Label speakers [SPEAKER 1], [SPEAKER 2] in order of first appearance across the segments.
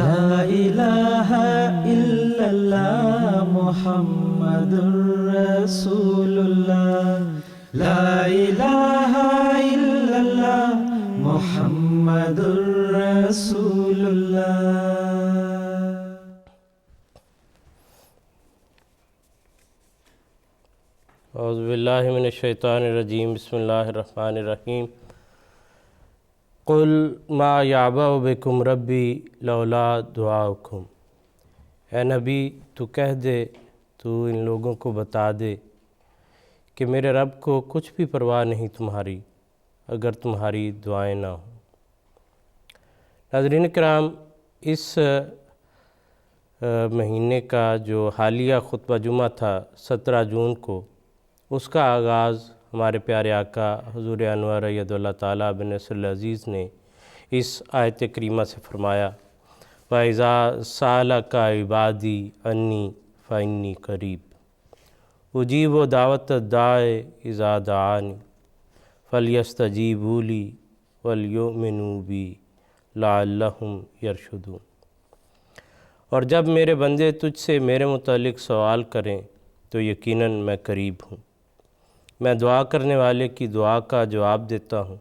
[SPEAKER 1] لا الہ الا اللہ محمد الرسول اللہ، لا الہ الا اللہ محمد الرسول اللہ۔
[SPEAKER 2] اعوذ باللہ من الشیطان الرجیم، بسم اللہ الرحمن الرحیم۔ قل ما یعبأ بکم ربی لولا دعاؤکم، اے نبی تو کہہ دے، تو ان لوگوں کو بتا دے کہ میرے رب کو کچھ بھی پرواہ نہیں تمہاری اگر تمہاری دعائیں نہ ہوں۔ ناظرین کرام، اس مہینے کا جو حالیہ خطبہ جمعہ تھا 17 جون کو، اس کا آغاز ہمارے پیارے آقا حضور انور اید اللہ تعالیٰ بن نصر العزیز نے اس آیت کریمہ سے فرمایا، وَإِذَا سَأَلَكَ عِبَادِي عَنِّي فَإِنِّي قَرِيبٌ أُجِيبُ دَعْوَةَ الدَّاعِ إِذَا دَعَانِ فَلْيَسْتَجِيبُوا لِي وَلْيُؤْمِنُوا بِي لَعَلَّهُمْ يَرْشُدُونَ۔ اور جب میرے بندے تجھ سے میرے متعلق سوال کریں تو یقیناً میں قریب ہوں، میں دعا کرنے والے کی دعا کا جواب دیتا ہوں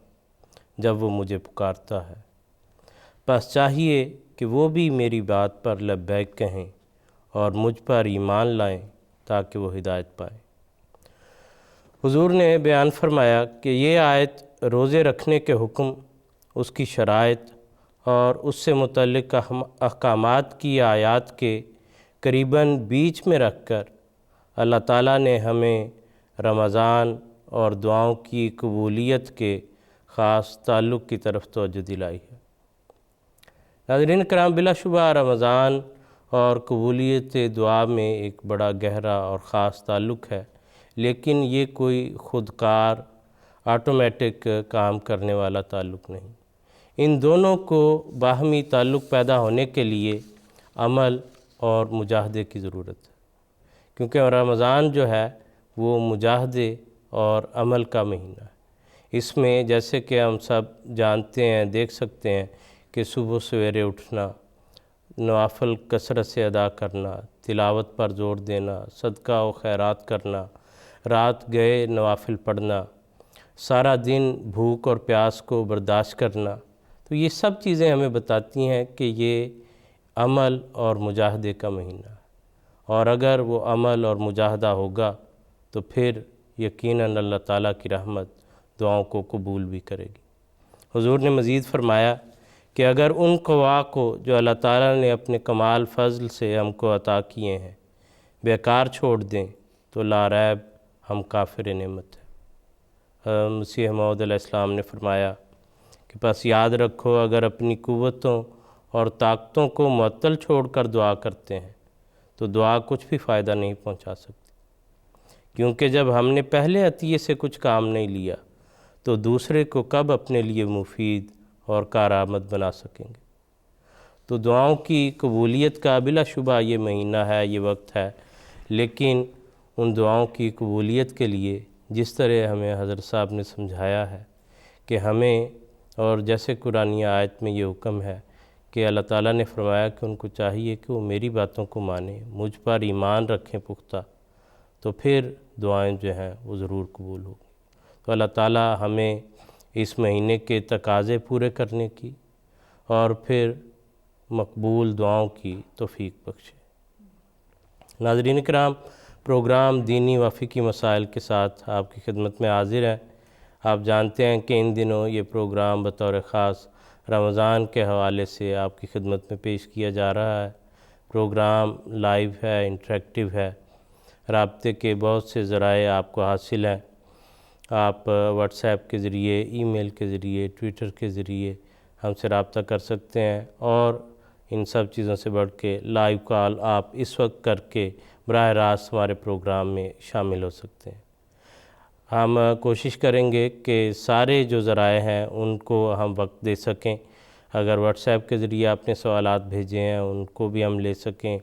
[SPEAKER 2] جب وہ مجھے پکارتا ہے، بس چاہیے کہ وہ بھی میری بات پر لبیک کہیں اور مجھ پر ایمان لائیں تاکہ وہ ہدایت پائیں۔ حضور نے بیان فرمایا کہ یہ آیت روزے رکھنے کے حکم، اس کی شرائط اور اس سے متعلق احکامات کی آیات کے قریباً بیچ میں رکھ کر اللہ تعالیٰ نے ہمیں رمضان اور دعاؤں کی قبولیت کے خاص تعلق کی طرف توجہ دلائی ہے۔ ناظرین کرام، بلا شبہ رمضان اور قبولیت دعا میں ایک بڑا گہرا اور خاص تعلق ہے، لیکن یہ کوئی خودکار آٹومیٹک کام کرنے والا تعلق نہیں۔ ان دونوں کو باہمی تعلق پیدا ہونے کے لیے عمل اور مجاہدے کی ضرورت ہے، کیونکہ رمضان جو ہے وہ مجاہدے اور عمل کا مہینہ ہے۔ اس میں جیسے کہ ہم سب جانتے ہیں، دیکھ سکتے ہیں کہ صبح سویرے اٹھنا، نوافل کثرت سے ادا کرنا، تلاوت پر زور دینا، صدقہ و خیرات کرنا، رات گئے نوافل پڑھنا، سارا دن بھوک اور پیاس کو برداشت کرنا، تو یہ سب چیزیں ہمیں بتاتی ہیں کہ یہ عمل اور مجاہدے کا مہینہ ہے، اور اگر وہ عمل اور مجاہدہ ہوگا تو پھر یقیناً اللہ تعالیٰ کی رحمت دعاؤں کو قبول بھی کرے گی۔ حضور نے مزید فرمایا کہ اگر ان قوا کو جو اللہ تعالیٰ نے اپنے کمال فضل سے ہم کو عطا کیے ہیں بیکار چھوڑ دیں تو لا ریب ہم کافر نعمت ہیں۔ مسیح موعود علیہ السلام نے فرمایا کہ بس یاد رکھو، اگر اپنی قوتوں اور طاقتوں کو معطل چھوڑ کر دعا کرتے ہیں تو دعا کچھ بھی فائدہ نہیں پہنچا سکتی، کیونکہ جب ہم نے پہلے عطیے سے کچھ کام نہیں لیا تو دوسرے کو کب اپنے لیے مفید اور کارآمد بنا سکیں گے۔ تو دعاؤں کی قبولیت کا بلا شبہ یہ مہینہ ہے، یہ وقت ہے، لیکن ان دعاؤں کی قبولیت کے لیے جس طرح ہمیں حضرت صاحب نے سمجھایا ہے کہ ہمیں، اور جیسے قرآنی آیت میں یہ حکم ہے کہ اللہ تعالیٰ نے فرمایا کہ ان کو چاہیے کہ وہ میری باتوں کو مانیں، مجھ پر ایمان رکھیں پختہ، تو پھر دعائیں جو ہیں وہ ضرور قبول ہوگی۔ تو اللہ تعالیٰ ہمیں اس مہینے کے تقاضے پورے کرنے کی اور پھر مقبول دعاؤں کی توفیق بخشے۔ ناظرین کرام، پروگرام دینی و فقہی مسائل کے ساتھ آپ کی خدمت میں حاضر ہے۔ آپ جانتے ہیں کہ ان دنوں یہ پروگرام بطور خاص رمضان کے حوالے سے آپ کی خدمت میں پیش کیا جا رہا ہے۔ پروگرام لائیو ہے، انٹریکٹیو ہے، رابطے کے بہت سے ذرائع آپ کو حاصل ہیں۔ آپ واٹس ایپ کے ذریعے، ای میل کے ذریعے، ٹویٹر کے ذریعے ہم سے رابطہ کر سکتے ہیں، اور ان سب چیزوں سے بڑھ کے لائیو کال آپ اس وقت کر کے براہ راست ہمارے پروگرام میں شامل ہو سکتے ہیں۔ ہم کوشش کریں گے کہ سارے جو ذرائع ہیں ان کو ہم وقت دے سکیں۔ اگر واٹس ایپ کے ذریعے آپ نے سوالات بھیجے ہیں ان کو بھی ہم لے سکیں،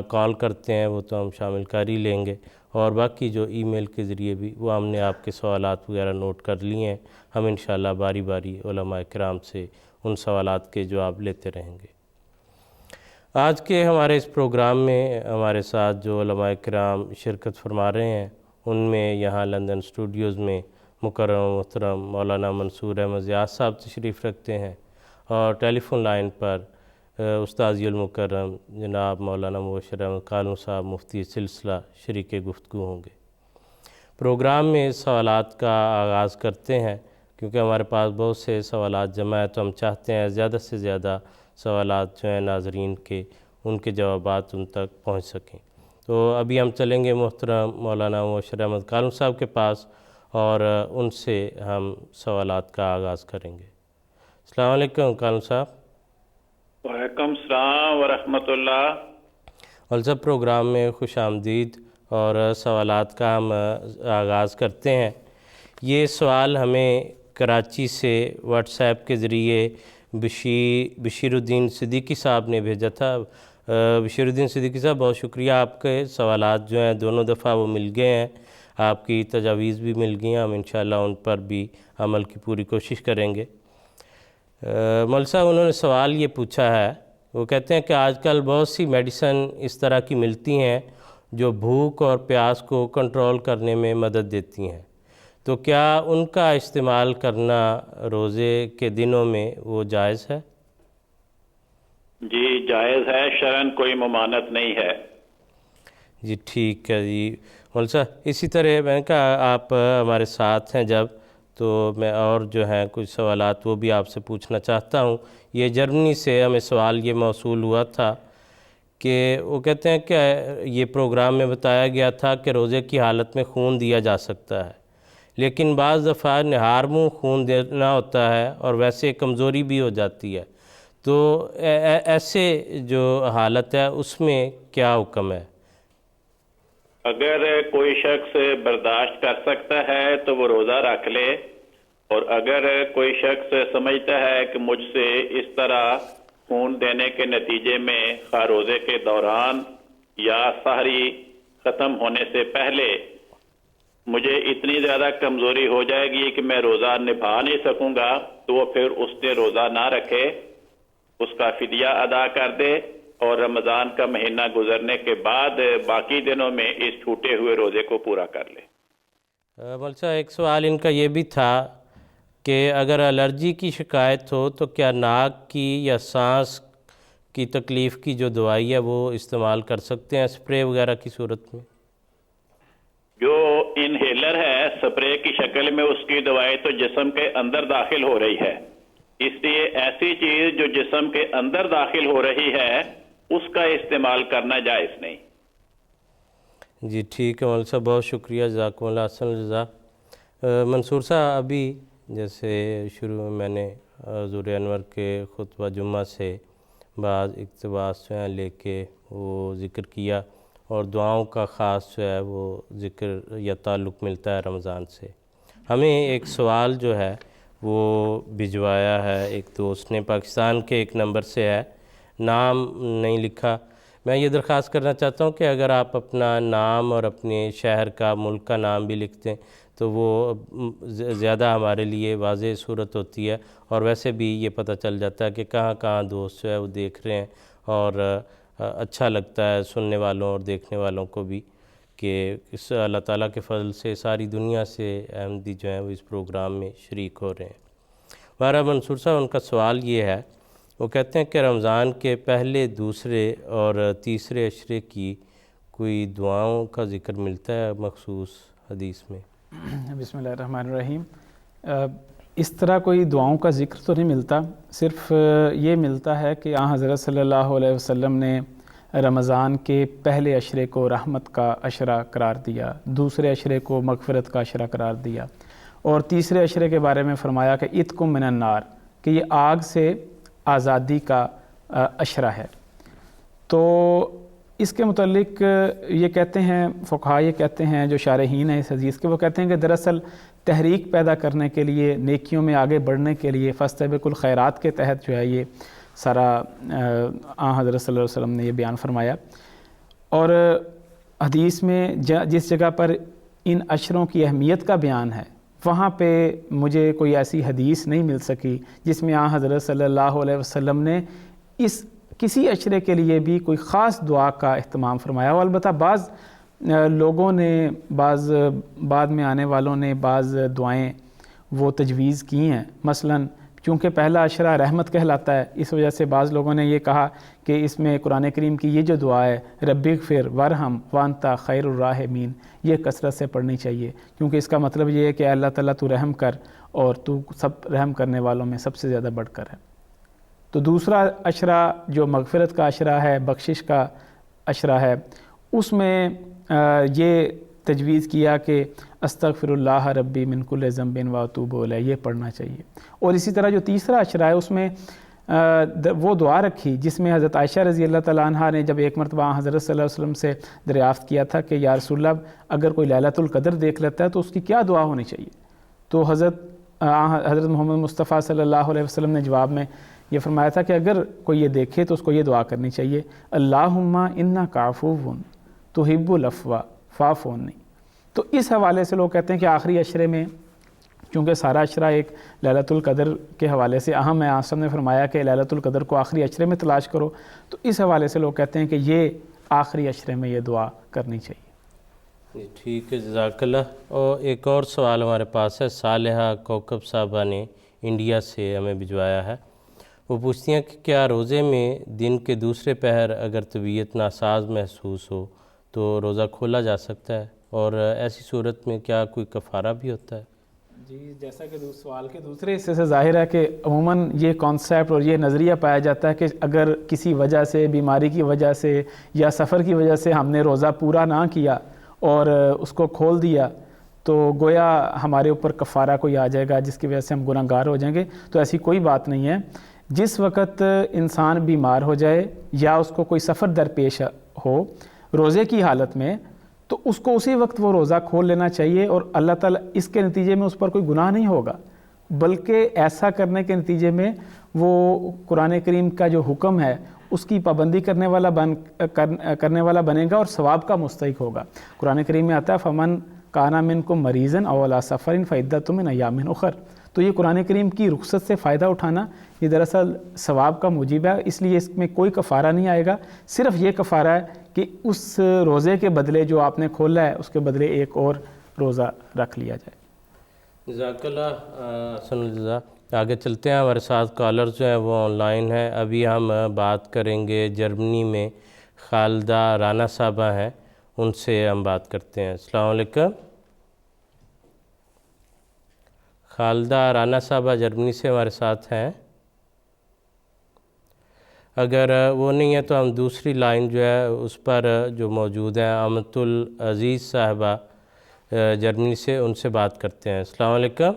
[SPEAKER 2] کال کرتے ہیں وہ تو ہم شامل کر ہی لیں گے، اور باقی جو ای میل کے ذریعے بھی وہ ہم نے آپ کے سوالات وغیرہ نوٹ کر لیے ہیں، ہم انشاءاللہ باری باری علماء کرام سے ان سوالات کے جواب لیتے رہیں گے۔ آج کے ہمارے اس پروگرام میں ہمارے ساتھ جو علماء کرام شرکت فرما رہے ہیں ان میں یہاں لندن اسٹوڈیوز میں مکرم محترم مولانا منصور احمد زیاد صاحب تشریف رکھتے ہیں، اور ٹیلی فون لائن پر استاذی المکرم جناب مولانا مبشر احمد کالوں صاحب مفتی سلسلہ شریک گفتگو ہوں گے۔ پروگرام میں سوالات کا آغاز کرتے ہیں، کیونکہ ہمارے پاس بہت سے سوالات جمع ہیں تو ہم چاہتے ہیں زیادہ سے زیادہ سوالات جو ہیں ناظرین کے ان کے جوابات ان تک پہنچ سکیں۔ تو ابھی ہم چلیں گے محترم مولانا مبشر احمد کالوں صاحب کے پاس اور ان سے ہم سوالات کا آغاز کریں گے۔ السلام علیکم کالوں صاحب۔
[SPEAKER 3] وعلیکم السلام ورحمۃ اللہ۔
[SPEAKER 2] اور سب پروگرام میں خوش آمدید، اور سوالات کا ہم آغاز کرتے ہیں۔ یہ سوال ہمیں کراچی سے واٹس ایپ کے ذریعے بشیر الدین صدیقی صاحب نے بھیجا تھا۔ بشیر الدین صدیقی صاحب بہت شکریہ، آپ کے سوالات جو ہیں دونوں دفعہ وہ مل گئے ہیں، آپ کی تجاویز بھی مل گئی ہیں، ہم انشاءاللہ ان پر بھی عمل کی پوری کوشش کریں گے۔ مول صاحب انہوں نے سوال یہ پوچھا ہے، وہ کہتے ہیں کہ آج کل بہت سی میڈیسن اس طرح کی ملتی ہیں جو بھوک اور پیاس کو کنٹرول کرنے میں مدد دیتی ہیں، تو کیا ان کا استعمال کرنا روزے کے دنوں میں وہ جائز ہے؟
[SPEAKER 3] جی جائز ہے، شرعاً کوئی ممانعت نہیں ہے۔
[SPEAKER 2] جی ٹھیک ہے جی مول صاحب، اسی طرح میں نے کہا آپ ہمارے ساتھ ہیں جب، تو میں اور جو ہیں کچھ سوالات وہ بھی آپ سے پوچھنا چاہتا ہوں۔ یہ جرمنی سے ہمیں سوال یہ موصول ہوا تھا کہ وہ کہتے ہیں کہ یہ پروگرام میں بتایا گیا تھا کہ روزے کی حالت میں خون دیا جا سکتا ہے، لیکن بعض دفعہ نہار منہ خون دینا ہوتا ہے اور ویسے کمزوری بھی ہو جاتی ہے، تو ایسے جو حالت ہے اس میں کیا حکم ہے؟
[SPEAKER 3] اگر کوئی شخص برداشت کر سکتا ہے تو وہ روزہ رکھ لے، اور اگر کوئی شخص سمجھتا ہے کہ مجھ سے اس طرح خون دینے کے نتیجے میں خواہ روزے کے دوران یا سحری ختم ہونے سے پہلے مجھے اتنی زیادہ کمزوری ہو جائے گی کہ میں روزہ نبھا نہیں سکوں گا، تو وہ پھر اس نے روزہ نہ رکھے، اس کا فدیہ ادا کر دے، اور رمضان کا مہینہ گزرنے کے بعد باقی دنوں میں اس چھوٹے ہوئے روزے کو پورا کر لے۔
[SPEAKER 2] مولوی صاحب ایک سوال ان کا یہ بھی تھا کہ اگر الرجی کی شکایت ہو تو کیا ناک کی یا سانس کی تکلیف کی جو دوائی ہے وہ استعمال کر سکتے ہیں اسپرے وغیرہ کی صورت میں؟
[SPEAKER 3] جو انہیلر ہے سپرے کی شکل میں، اس کی دوائی تو جسم کے اندر داخل ہو رہی ہے، اس لیے ایسی چیز جو جسم کے اندر داخل ہو رہی ہے اس کا استعمال کرنا جائز نہیں۔
[SPEAKER 2] جی ٹھیک ہے مولوی صاحب، بہت شکریہ، جزاکم اللہ احسن الجزا۔ منصور صاحب، ابھی جیسے شروع میں میں نے حضور انور کے خطبہ جمعہ سے بعض اقتباس جو ہیں لے کے وہ ذکر کیا، اور دعاؤں کا خاص جو ہے وہ ذکر یا تعلق ملتا ہے رمضان سے۔ ہمیں ایک سوال جو ہے وہ بھجوایا ہے ایک دوست نے، پاکستان کے ایک نمبر سے ہے، نام نہیں لکھا۔ میں یہ درخواست کرنا چاہتا ہوں کہ اگر آپ اپنا نام اور اپنے شہر کا ملک کا نام بھی لکھ دیں تو وہ زیادہ ہمارے لیے واضح صورت ہوتی ہے، اور ویسے بھی یہ پتہ چل جاتا ہے کہ کہاں کہاں دوست جو ہے وہ دیکھ رہے ہیں، اور اچھا لگتا ہے سننے والوں اور دیکھنے والوں کو بھی کہ اس اللہ تعالیٰ کے فضل سے ساری دنیا سے احمدی جو ہیں وہ اس پروگرام میں شریک ہو رہے ہیں۔ ہمارا منصور صاحب ان کا سوال یہ ہے، وہ کہتے ہیں کہ رمضان کے پہلے، دوسرے اور تیسرے عشرے کی کوئی دعاؤں کا ذکر ملتا ہے مخصوص حدیث میں؟
[SPEAKER 4] بسم اللہ الرحمن الرحیم۔ اس طرح کوئی دعاؤں کا ذکر تو نہیں ملتا، صرف یہ ملتا ہے کہ آن حضرت صلی اللہ علیہ وسلم نے رمضان کے پہلے عشرے کو رحمت کا عشرہ قرار دیا، دوسرے عشرے کو مغفرت کا عشرہ قرار دیا، اور تیسرے عشرے کے بارے میں فرمایا کہ اتقم من النار، کہ یہ آگ سے آزادی کا عشرہ ہے۔ تو اس کے متعلق یہ کہتے ہیں فقہاء، یہ کہتے ہیں جو شارحین ہیں اس حدیث کے، وہ کہتے ہیں کہ دراصل تحریک پیدا کرنے کے لیے، نیکیوں میں آگے بڑھنے کے لیے، فاستبقوا الخیرات کے تحت جو ہے یہ سارا آن حضرت صلی اللہ علیہ وسلم نے یہ بیان فرمایا۔ اور حدیث میں جس جگہ پر ان عشروں کی اہمیت کا بیان ہے وہاں پہ مجھے کوئی ایسی حدیث نہیں مل سکی جس میں آن حضرت صلی اللہ علیہ وسلم نے اس کسی اشرے کے لیے بھی کوئی خاص دعا کا اہتمام فرمایا ہو۔ البتہ بعض لوگوں نے، بعض بعد میں آنے والوں نے بعض دعائیں وہ تجویز کی ہیں، مثلاً چونکہ پہلا اشرہ رحمت کہلاتا ہے، اس وجہ سے بعض لوگوں نے یہ کہا کہ اس میں قرآن کریم کی یہ جو دعا ہے ربی اغفر ورحم وانت خیر الراحمین، یہ کثرت سے پڑھنی چاہیے، کیونکہ اس کا مطلب یہ ہے کہ اللہ تعالیٰ تو رحم کر اور تو سب رحم کرنے والوں میں سب سے زیادہ بڑھ کر ہے۔ تو دوسرا اشرہ جو مغفرت کا اشرہ ہے، بخشش کا اشرہ ہے، اس میں یہ تجویز کیا کہ استغفر اللہ ربی من کل ذنب واتوب الیہ، یہ پڑھنا چاہیے۔ اور اسی طرح جو تیسرا اشرہ ہے اس میں وہ دعا رکھی جس میں حضرت عائشہ رضی اللہ تعالیٰ عنہا نے جب ایک مرتبہ حضرت صلی اللہ علیہ وسلم سے دریافت کیا تھا کہ یا رسول اللہ اگر کوئی لیلۃ القدر دیکھ لیتا ہے تو اس کی کیا دعا ہونی چاہیے، تو حضرت محمد مصطفیٰ صلی اللہ علیہ وسلم نے جواب میں یہ فرمایا تھا کہ اگر کوئی یہ دیکھے تو اس کو یہ دعا کرنی چاہیے، اللہم انک عفو تحب العفو فاعف عنی۔ تو اس حوالے سے لوگ کہتے ہیں کہ آخری اشرے میں، چونکہ سارا اشرہ ایک لیلۃ القدر کے حوالے سے اہم ہے، آسم نے فرمایا کہ لیلۃ القدر کو آخری اشرے میں تلاش کرو، تو اس حوالے سے لوگ کہتے ہیں کہ یہ آخری اشرے میں یہ دعا کرنی چاہیے۔
[SPEAKER 2] ٹھیک ہے، جزاک اللہ۔ اور ایک اور سوال ہمارے پاس ہے، صالحہ کوکب صاحبہ نے انڈیا سے ہمیں بھجوایا ہے۔ وہ پوچھتی ہیں کہ کیا روزے میں دن کے دوسرے پہر اگر طبیعت ناساز محسوس ہو تو روزہ کھولا جا سکتا ہے، اور ایسی صورت میں کیا کوئی کفارہ بھی ہوتا ہے؟
[SPEAKER 4] جی، جیسا کہ سوال کے دوسرے حصے سے ظاہر ہے کہ عموماً یہ کانسیپٹ اور یہ نظریہ پایا جاتا ہے کہ اگر کسی وجہ سے، بیماری کی وجہ سے یا سفر کی وجہ سے ہم نے روزہ پورا نہ کیا اور اس کو کھول دیا تو گویا ہمارے اوپر کفارہ کوئی آ جائے گا جس کی وجہ سے ہم گناہ گار ہو جائیں گے، تو ایسی کوئی بات نہیں ہے۔ جس وقت انسان بیمار ہو جائے یا اس کو کوئی سفر درپیش ہو روزے کی حالت میں، تو اس کو اسی وقت وہ روزہ کھول لینا چاہیے، اور اللہ تعالیٰ اس کے نتیجے میں اس پر کوئی گناہ نہیں ہوگا، بلکہ ایسا کرنے کے نتیجے میں وہ قرآن کریم کا جو حکم ہے اس کی پابندی کرنے والا بنے گا اور ثواب کا مستحق ہوگا۔ قرآن کریم میں آتا ہے فمن کان منکم مریضا او علی سفر فعدۃ من ایام اخر، تو یہ قرآن کریم کی رخصت سے فائدہ اٹھانا یہ دراصل ثواب کا موجب ہے، اس لیے اس میں کوئی کفارہ نہیں آئے گا، صرف یہ کفارہ ہے کہ اس روزے کے بدلے جو آپ نے کھولا ہے اس کے بدلے ایک اور روزہ رکھ لیا جائے۔
[SPEAKER 2] جزاک اللہ حسن الجزا۔ آگے چلتے ہیں، ہمارے ساتھ کالرز جو ہیں وہ آن لائن ہیں۔ ابھی ہم بات کریں گے جرمنی میں خالدہ رانا صاحبہ ہیں، ان سے ہم بات کرتے ہیں۔ السلام علیکم۔ خالدہ رانا صاحبہ جرمنی سے ہمارے ساتھ ہیں، اگر وہ نہیں ہے تو ہم دوسری لائن جو ہے اس پر جو موجود ہیں امت العزیز صاحبہ جرمنی سے، ان سے بات کرتے ہیں۔ السلام علیکم۔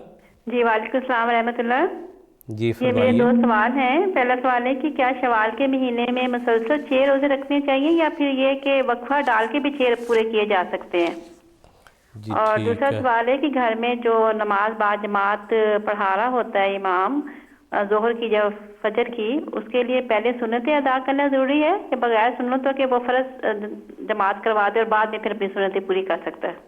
[SPEAKER 5] جی وعلیکم السلام ورحمۃ اللہ۔
[SPEAKER 2] جی
[SPEAKER 5] یہ میرے
[SPEAKER 2] فرمائیے۔
[SPEAKER 5] 2 سوال ہیں۔ پہلا سوال ہے کہ کیا شوال کے مہینے میں مسلسل 6 روزے رکھنے چاہیے یا پھر یہ کہ وقفہ ڈال کے بھی 6 پورے کیے جا سکتے ہیں؟
[SPEAKER 2] جی
[SPEAKER 5] اور
[SPEAKER 2] ٹھیک
[SPEAKER 5] دوسرا
[SPEAKER 2] ہے۔
[SPEAKER 5] سوال ہے کہ گھر میں جو نماز با جماعت پڑھا رہا ہوتا ہے امام ظہر کی یا فجر کی، اس کے لیے پہلے سنتیں ادا کرنا ضروری ہے کہ بغیر سنتوں کے وہ فرض جماعت کروا دے اور بعد میں پھر اپنی سنتیں پوری کر سکتا ہے؟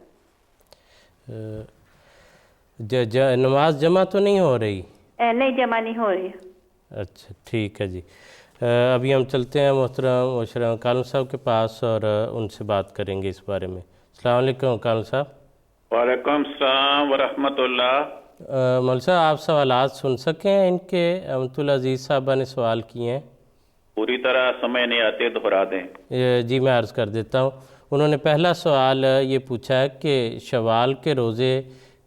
[SPEAKER 2] نماز جمع تو نہیں ہو رہی؟
[SPEAKER 5] نہیں، جمع نہیں ہو رہی۔
[SPEAKER 2] اچھا ٹھیک ہے جی۔ ابھی ہم چلتے ہیں محترم مشرم کالم صاحب کے پاس اور ان سے بات کریں گے اس بارے میں۔ السلام علیکم کالم صاحب۔
[SPEAKER 3] وعلیکم السلام ورحمۃ اللہ۔
[SPEAKER 2] مول صاحب آپ سوالات سن سکیں ہیں ان کے؟ امت العزیز صاحبہ نے سوال کیے ہیں،
[SPEAKER 3] پوری طرح سمجھ نہیں آتے، دہرا دیں۔
[SPEAKER 2] جی میں عرض کر دیتا ہوں۔ انہوں نے پہلا سوال یہ پوچھا ہے کہ شوال کے روزے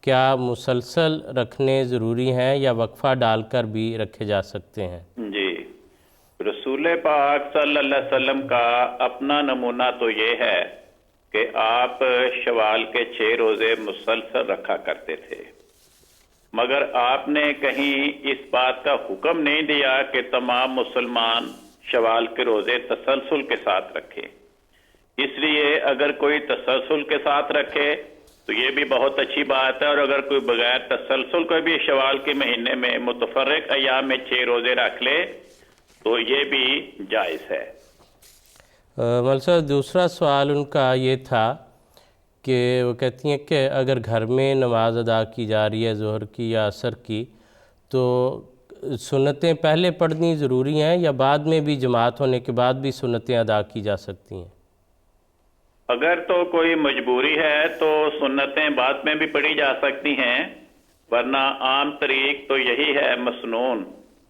[SPEAKER 2] کیا مسلسل رکھنے ضروری ہیں یا وقفہ ڈال کر بھی رکھے جا سکتے ہیں؟
[SPEAKER 3] جی، رسول پاک صلی اللہ علیہ وسلم کا اپنا نمونہ تو یہ ہے کہ آپ شوال کے 6 روزے مسلسل رکھا کرتے تھے، مگر آپ نے کہیں اس بات کا حکم نہیں دیا کہ تمام مسلمان شوال کے روزے تسلسل کے ساتھ رکھے۔ اس لیے اگر کوئی تسلسل کے ساتھ رکھے تو یہ بھی بہت اچھی بات ہے، اور اگر کوئی بغیر تسلسل کو بھی شوال کے مہینے میں متفرق ایام میں 6 روزے رکھ لے تو یہ بھی جائز ہے۔
[SPEAKER 2] ملسہ دوسرا سوال ان کا یہ تھا کہ وہ کہتی ہیں کہ اگر گھر میں نماز ادا کی جا رہی ہے ظہر کی یا عصر کی، تو سنتیں پہلے پڑھنی ضروری ہیں یا بعد میں بھی جماعت ہونے کے بعد بھی سنتیں ادا کی جا سکتی ہیں؟
[SPEAKER 3] اگر تو کوئی مجبوری ہے تو سنتیں بعد میں بھی پڑھی جا سکتی ہیں، ورنہ عام طریق تو یہی ہے مسنون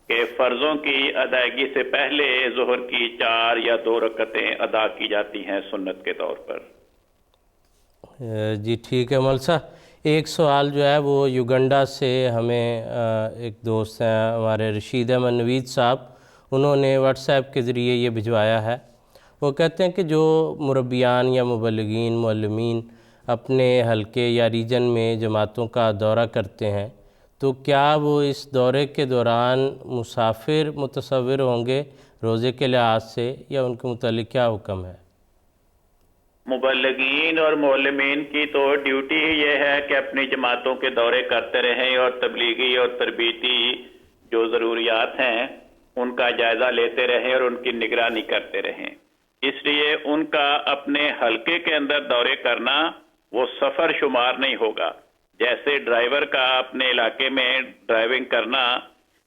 [SPEAKER 3] کہ فرضوں کی ادائیگی سے پہلے ظہر کی 4 یا 2 رکعتیں ادا کی جاتی ہیں سنت کے طور پر۔
[SPEAKER 2] جی ٹھیک ہے مول صاحب، ایک سوال جو ہے وہ یوگنڈا سے ہمیں ایک دوست ہیں ہمارے رشید احمد نوید صاحب، انہوں نے واٹس ایپ کے ذریعے یہ بھجوایا ہے۔ وہ کہتے ہیں کہ جو مربیان یا مبلغین معلمین اپنے حلقے یا ریجن میں جماعتوں کا دورہ کرتے ہیں تو کیا وہ اس دورے کے دوران مسافر متصور ہوں گے روزے کے لحاظ سے، یا ان کے متعلق کیا حکم ہے؟
[SPEAKER 3] مبلغین اور معلمین کی تو ڈیوٹی ہی یہ ہے کہ اپنی جماعتوں کے دورے کرتے رہیں اور تبلیغی اور تربیتی جو ضروریات ہیں ان کا جائزہ لیتے رہیں اور ان کی نگرانی کرتے رہیں۔ اس لیے ان کا اپنے حلقے کے اندر دورے کرنا وہ سفر شمار نہیں ہوگا، جیسے ڈرائیور کا اپنے علاقے میں ڈرائیونگ کرنا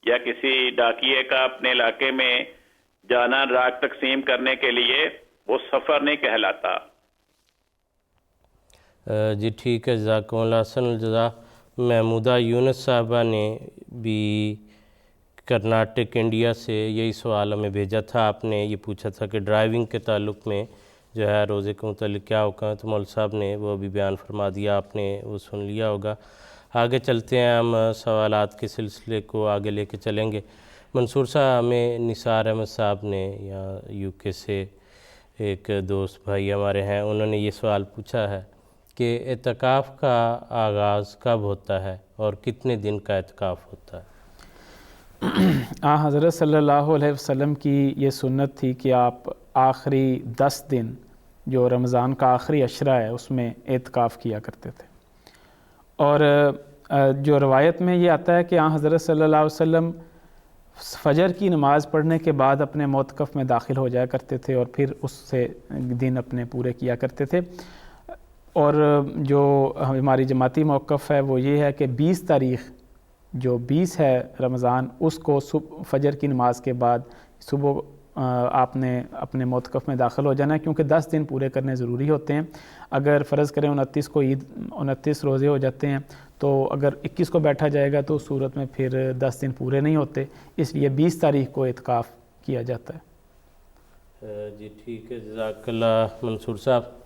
[SPEAKER 3] یا کسی ڈاکیے کا اپنے علاقے میں جانا راگ تقسیم کرنے کے لیے وہ سفر نہیں کہلاتا۔
[SPEAKER 2] جی ٹھیک ہے، جزاکم اللہ حسن الجزا۔ محمودہ یونس صاحبہ نے بھی کرناٹک انڈیا سے یہی سوال ہمیں بھیجا تھا، آپ نے یہ پوچھا تھا کہ ڈرائیونگ کے تعلق میں جو ہے روزے کے متعلق کیا حکم ہے، تو مول صاحب نے وہ بھی بیان فرما دیا، آپ نے وہ سن لیا ہوگا۔ آگے چلتے ہیں، ہم سوالات کے سلسلے کو آگے لے کے چلیں گے۔ منصور صاحب، ہمیں نثار احمد صاحب نے یا یو کے سے ایک دوست بھائی ہمارے ہیں، انہوں نے یہ سوال پوچھا ہے کہ اعتکاف کا آغاز کب ہوتا ہے اور کتنے دن کا اعتکاف ہوتا ہے؟
[SPEAKER 4] حضرت صلی اللہ علیہ وسلم کی یہ سنت تھی کہ آپ آخری 10 دن جو رمضان کا آخری عشرہ ہے اس میں اعتکاف کیا کرتے تھے، اور جو روایت میں یہ آتا ہے کہ حضرت صلی اللہ علیہ وسلم فجر کی نماز پڑھنے کے بعد اپنے معتکف میں داخل ہو جایا کرتے تھے اور پھر اس سے دن اپنے پورے کیا کرتے تھے۔ اور جو ہماری جماعتی موقف ہے وہ یہ ہے کہ 20 تاریخ جو 20 ہے رمضان، اس کو فجر کی نماز کے بعد صبح آپ نے اپنے معتکف میں داخل ہو جانا ہے، کیونکہ 10 دن پورے کرنے ضروری ہوتے ہیں۔ اگر فرض کریں 29 کو عید 29 روزے ہو جاتے ہیں تو اگر 21 کو بیٹھا جائے گا تو اس صورت میں پھر 10 دن پورے نہیں ہوتے، اس لیے 20 تاریخ کو اعتکاف کیا جاتا ہے۔
[SPEAKER 2] جی ٹھیک ہے، جزاک اللہ منصور صاحب۔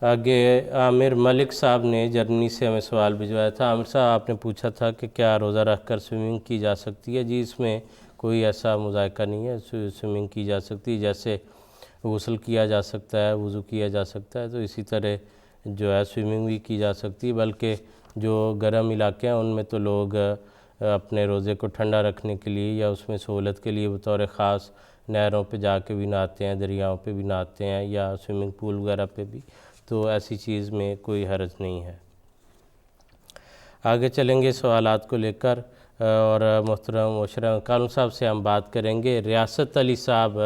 [SPEAKER 2] آگے عامر ملک صاحب نے جرمنی سے ہمیں سوال بھجوایا تھا۔ عامر صاحب، آپ نے پوچھا تھا کہ کیا روزہ رکھ کر سوئمنگ کی جا سکتی ہے؟ جی، اس میں کوئی ایسا مذائقہ نہیں ہے، سوئمنگ کی جا سکتی ہے، جیسے غسل کیا جا سکتا ہے، وضو کیا جا سکتا ہے، تو اسی طرح جو ہے سوئمنگ بھی کی جا سکتی ہے۔ بلکہ جو گرم علاقے ہیں ان میں تو لوگ اپنے روزے کو ٹھنڈا رکھنے کے لیے یا اس میں سہولت کے لیے بطور خاص نہروں پہ جا کے بھی نہاتے ہیں، دریاؤں پہ بھی نہاتے ہیں، یا سوئمنگ پول وغیرہ پہ بھی، تو ایسی چیز میں کوئی حرج نہیں ہے۔ آگے چلیں گے سوالات کو لے کر، اور محترم مشرم کالم صاحب سے ہم بات کریں گے۔ ریاست علی صاحب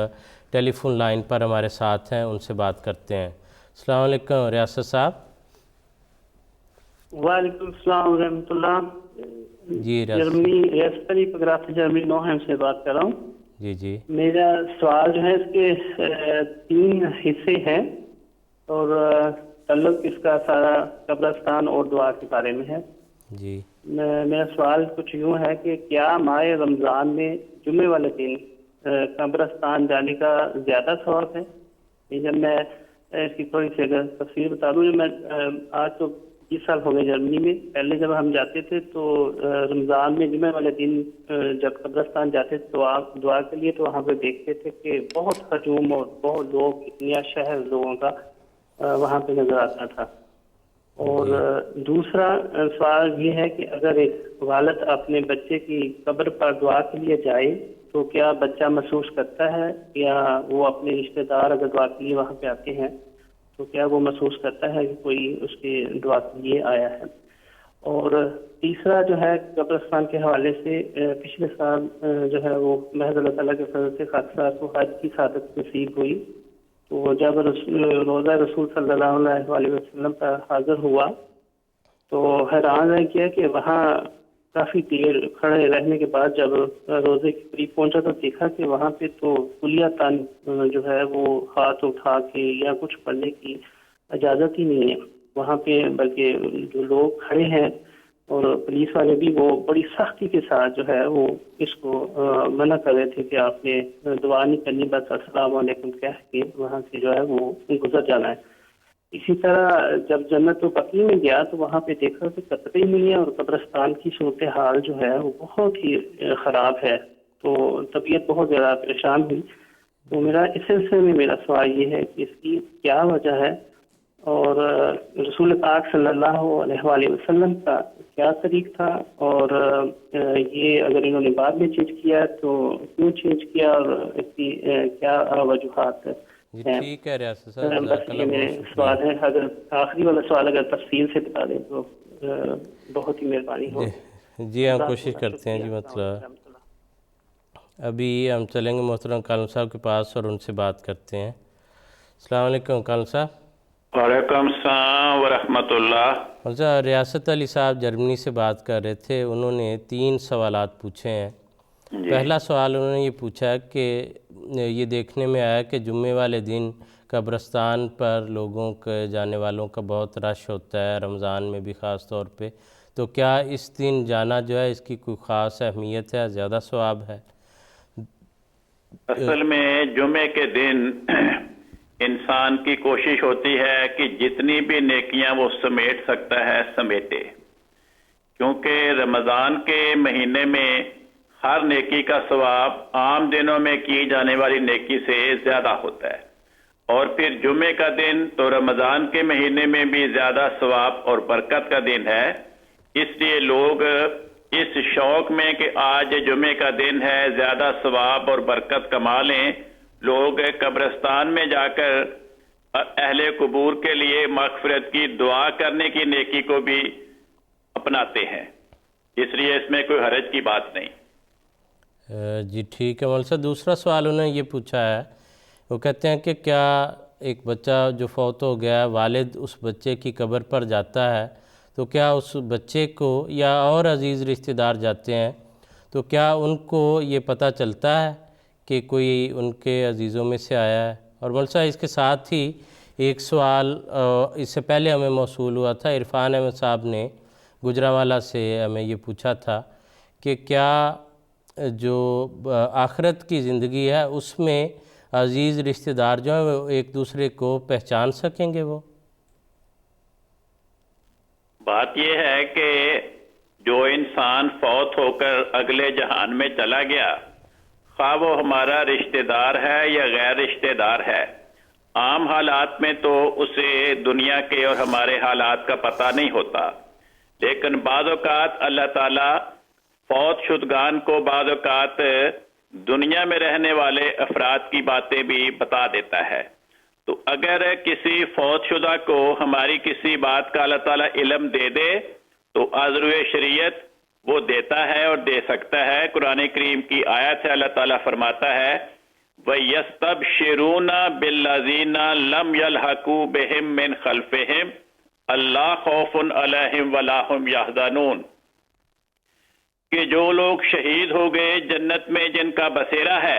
[SPEAKER 2] ٹیلی فون لائن پر ہمارے ساتھ ہیں، ان سے بات کرتے ہیں۔ السلام علیکم ریاست صاحب۔
[SPEAKER 6] وعلیکم السلام ورحمۃ اللہ۔
[SPEAKER 2] جی
[SPEAKER 6] جرمنی ریاست علی پگراف جرمنی نوہیم سے بات کر رہا ہوں۔
[SPEAKER 2] جی جی،
[SPEAKER 6] میرا سوال جو ہے اس کے 3 حصے ہیں، اور تعلق اس کا سارا قبرستان اور دعا کے بارے میں ہے۔
[SPEAKER 2] جی،
[SPEAKER 6] میرا سوال کچھ یوں ہے کہ کیا ماہ رمضان میں جمعے والے دن قبرستان جانے کا زیادہ ثواب ہے؟ جب میں اس کی تھوڑی سی اگر تفصیل بتا دوں، میں آج تو 20 سال ہو گئے جرمنی میں، پہلے جب ہم جاتے تھے تو رمضان میں جمعے والے دن جب قبرستان جاتے تھے تو آپ دعا کے لیے تو وہاں پہ دیکھتے تھے کہ بہت ہجوم اور بہت لوگ، اتنا شہر لوگوں کا وہاں پہ نظر آتا تھا۔ اور دوسرا سوال یہ ہے کہ اگر ایک والد اپنے بچے کی قبر پر دعا کے لیے جائے تو کیا بچہ محسوس کرتا ہے، یا وہ اپنے رشتہ دار اگر دعا کے لیے وہاں پہ آتے ہیں تو کیا وہ محسوس کرتا ہے کہ کوئی اس کی دعا کے لیے آیا ہے؟ اور تیسرا جو ہے قبرستان کے حوالے سے، پچھلے سال جو ہے وہ محض اللہ تعالیٰ کے فضل سے خاصہ کو حج کی سعادت نصیب ہوئی، تو جب روضہ رسول صلی اللہ علیہ وسلم پر حاضر ہوا تو حیران رہ گیا کہ وہاں کافی دیر کھڑے رہنے کے بعد جب روزے کے قریب پہنچا تو دیکھا کہ وہاں پہ تو کلیہ تن جو ہے وہ ہاتھ اٹھا کے یا کچھ پڑھنے کی اجازت ہی نہیں ہے وہاں پہ، بلکہ جو لوگ کھڑے ہیں اور پولیس والے بھی وہ بڑی سختی کے ساتھ جو ہے وہ اس کو منع کر رہے تھے کہ آپ نے دعا نہیں کرنی، بس السلام علیکم کہہ کے وہاں سے جو ہے وہ گزر جانا ہے۔ اسی طرح جب جنت البقیع میں گیا تو وہاں پہ دیکھا کہ قطرے نہیں ہے اور قبرستان کی صورتحال جو ہے وہ بہت ہی خراب ہے، تو طبیعت بہت زیادہ پریشان ہوئی۔ تو میرا اس سلسلے میں میرا سوال یہ ہے کہ اس کی کیا وجہ ہے، اور رسول پاک صلی اللہ علیہ وآلہ وسلم کا کیا طریق تھا، اور یہ اگر انہوں نے بعد میں چینج کیا تو کیوں چینج کیا، اور اس کی کیا وجوہات ہے؟
[SPEAKER 2] جی ٹھیک ہے ریاست صاحب،
[SPEAKER 6] بس یہ میرے سوال ہے، اگر آخری والا سوال اگر تفصیل سے بتا دیں تو بہت ہی مہربانی ہو۔
[SPEAKER 2] جی ہم کوشش کرتے ہیں جی۔ مطلب ابھی ہم چلیں گے محترم کالم صاحب کے پاس اور ان سے بات کرتے ہیں۔ السلام علیکم کالم صاحب۔
[SPEAKER 3] وعلیکم السلام ورحمۃ اللہ۔
[SPEAKER 2] ریاست علی صاحب جرمنی سے بات کر رہے تھے، انہوں نے 3 سوالات پوچھے ہیں۔ پہلا سوال انہوں نے یہ پوچھا کہ یہ دیکھنے میں آیا کہ جمعے والے دن قبرستان پر لوگوں کے جانے والوں کا بہت رش ہوتا ہے، رمضان میں بھی خاص طور پہ، تو کیا اس دن جانا جو ہے اس کی کوئی خاص اہمیت ہے، زیادہ ثواب ہے؟
[SPEAKER 3] اصل میں جمعے کے دن انسان کی کوشش ہوتی ہے کہ جتنی بھی نیکیاں وہ سمیٹ سکتا ہے سمیٹے، کیونکہ رمضان کے مہینے میں ہر نیکی کا ثواب عام دنوں میں کی جانے والی نیکی سے زیادہ ہوتا ہے، اور پھر جمعے کا دن تو رمضان کے مہینے میں بھی زیادہ ثواب اور برکت کا دن ہے۔ اس لیے لوگ اس شوق میں کہ آج جمعے کا دن ہے زیادہ ثواب اور برکت کما لیں، لوگ قبرستان میں جا کر اہل قبور کے لیے مغفرت کی دعا کرنے کی نیکی کو بھی اپناتے ہیں، اس لیے اس میں کوئی حرج کی بات نہیں۔
[SPEAKER 2] جی ٹھیک ہے مول صاحب۔ دوسرا سوال انہوں نے یہ پوچھا ہے، وہ کہتے ہیں کہ کیا ایک بچہ جو فوت ہو گیا ہے، والد اس بچے کی قبر پر جاتا ہے، تو کیا اس بچے کو یا اور عزیز رشتہ دار جاتے ہیں تو کیا ان کو یہ پتہ چلتا ہے کہ کوئی ان کے عزیزوں میں سے آیا ہے؟ اور مول صاحب اس کے ساتھ ہی ایک سوال اس سے پہلے ہمیں موصول ہوا تھا، عرفان احمد صاحب نے گجرانوالہ سے ہمیں یہ پوچھا تھا کہ کیا جو آخرت کی زندگی ہے اس میں عزیز رشتہ دار جو ہیں وہ ایک دوسرے کو پہچان سکیں گے؟ وہ
[SPEAKER 3] بات یہ ہے کہ جو انسان فوت ہو کر اگلے جہان میں چلا گیا، خواہ وہ ہمارا رشتہ دار ہے یا غیر رشتہ دار ہے، عام حالات میں تو اسے دنیا کے اور ہمارے حالات کا پتہ نہیں ہوتا، لیکن بعض اوقات اللہ تعالیٰ فوت شدگان کو بعض اوقات دنیا میں رہنے والے افراد کی باتیں بھی بتا دیتا ہے۔ تو اگر کسی فوت شدہ کو ہماری کسی بات کا اللہ تعالیٰ علم دے دے تو عذرِ شریعت وہ دیتا ہے اور دے سکتا ہے۔ قرآن کریم کی آیت ہے، اللہ تعالیٰ فرماتا ہے وَيَسْتَبْشِرُونَ بِالَّذِينَ لَمْ يَلْحَقُوا بِهِم مِّن خَلْفِهِمْ أَلَّا خَوْفٌ عَلَيْهِمْ وَلَا هُمْ يَحْزَنُونَ، کہ جو لوگ شہید ہو گئے جنت میں جن کا بسیرا ہے،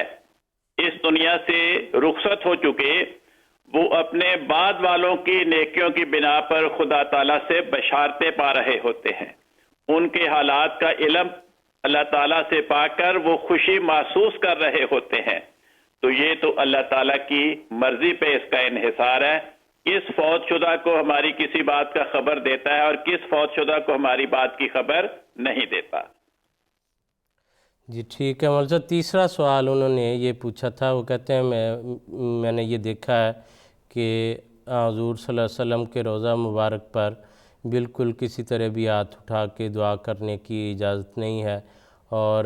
[SPEAKER 3] اس دنیا سے رخصت ہو چکے، وہ اپنے بعد والوں کی نیکیوں کی بنا پر خدا تعالیٰ سے بشارتیں پا رہے ہوتے ہیں، ان کے حالات کا علم اللہ تعالیٰ سے پا کر وہ خوشی محسوس کر رہے ہوتے ہیں۔ تو یہ تو اللہ تعالیٰ کی مرضی پہ اس کا انحصار ہے، کس فوت شدہ کو ہماری کسی بات کا خبر دیتا ہے اور کس فوت شدہ کو ہماری بات کی خبر نہیں دیتا۔
[SPEAKER 2] جی ٹھیک ہے مول صاحب۔ تیسرا سوال انہوں نے یہ پوچھا تھا، وہ کہتے ہیں میں نے یہ دیکھا ہے کہ حضور صلی اللہ علیہ وسلم کے روضہ مبارک پر بالکل کسی طرح بھی ہاتھ اٹھا کے دعا کرنے کی اجازت نہیں ہے، اور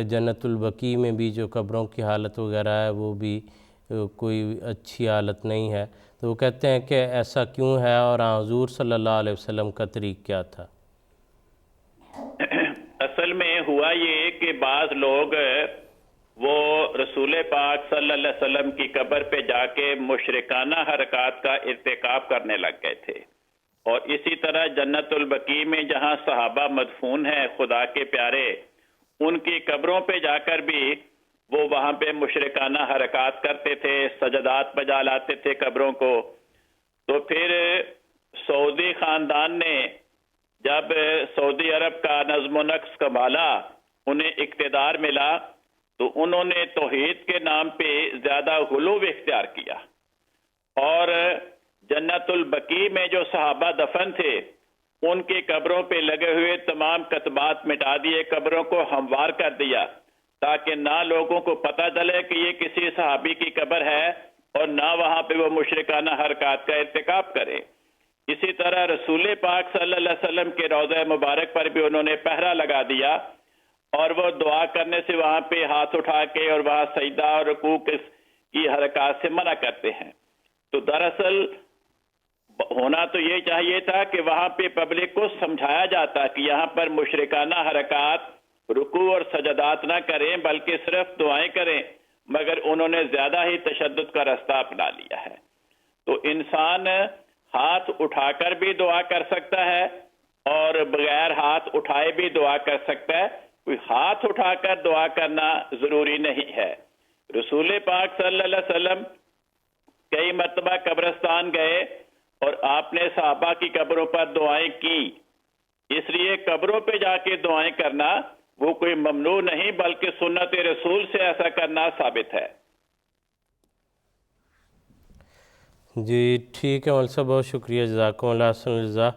[SPEAKER 2] جنت البقیع میں بھی جو قبروں کی حالت وغیرہ ہے وہ بھی کوئی اچھی حالت نہیں ہے، تو وہ کہتے ہیں کہ ایسا کیوں ہے اور حضور صلی اللہ علیہ وسلم کا طریق کیا تھا؟
[SPEAKER 3] اصل میں ہوا یہ کہ بعض لوگ وہ رسول پاک صلی اللہ علیہ وسلم کی قبر پہ جا کے مشرکانہ حرکات کا ارتکاب کرنے لگ گئے تھے، اور اسی طرح جنت البقیع میں جہاں صحابہ مدفون ہیں خدا کے پیارے، ان کی قبروں پہ جا کر بھی وہ وہاں پہ مشرکانہ حرکات کرتے تھے، سجدات بجا لاتے تھے قبروں کو۔ تو پھر سعودی خاندان نے جب سعودی عرب کا نظم و نقش سنبھالا، انہیں اقتدار ملا، تو انہوں نے توحید کے نام پہ زیادہ غلو اختیار کیا، اور جنت البقیع میں جو صحابہ دفن تھے ان کی قبروں پہ لگے ہوئے تمام کتبات مٹا دیے، قبروں کو ہموار کر دیا، تاکہ نہ لوگوں کو پتہ چلے کہ یہ کسی صحابی کی قبر ہے اور نہ وہاں پہ وہ مشرکانہ حرکات کا ارتکاب کرے۔ اسی طرح رسول پاک صلی اللہ علیہ وسلم کے روضہ مبارک پر بھی انہوں نے پہرا لگا دیا، اور وہ دعا کرنے سے وہاں پہ ہاتھ اٹھا کے اور وہاں سجدہ اور رکوع کی حرکات سے منع کرتے ہیں۔ تو دراصل ہونا تو یہ چاہیے تھا کہ وہاں پہ پبلک کو سمجھایا جاتا کہ یہاں پر مشرکانہ حرکات، رکوع اور سجدات نہ کریں بلکہ صرف دعائیں کریں، مگر انہوں نے زیادہ ہی تشدد کا راستہ اپنا لیا ہے۔ تو انسان ہاتھ اٹھا کر بھی دعا کر سکتا ہے اور بغیر ہاتھ اٹھائے بھی دعا کر سکتا ہے، کوئی ہاتھ اٹھا کر دعا کرنا ضروری نہیں ہے۔ رسول پاک صلی اللہ علیہ وسلم کئی مرتبہ قبرستان گئے اور آپ نے صحابہ کی قبروں پر دعائیں کی، اس لیے قبروں پہ جا کے دعائیں کرنا وہ کوئی ممنوع نہیں بلکہ سنت رسول سے ایسا کرنا ثابت ہے۔
[SPEAKER 2] جی ٹھیک ہے مول صاحب، بہت شکریہ، جزاکم اللہ احسن الجزا۔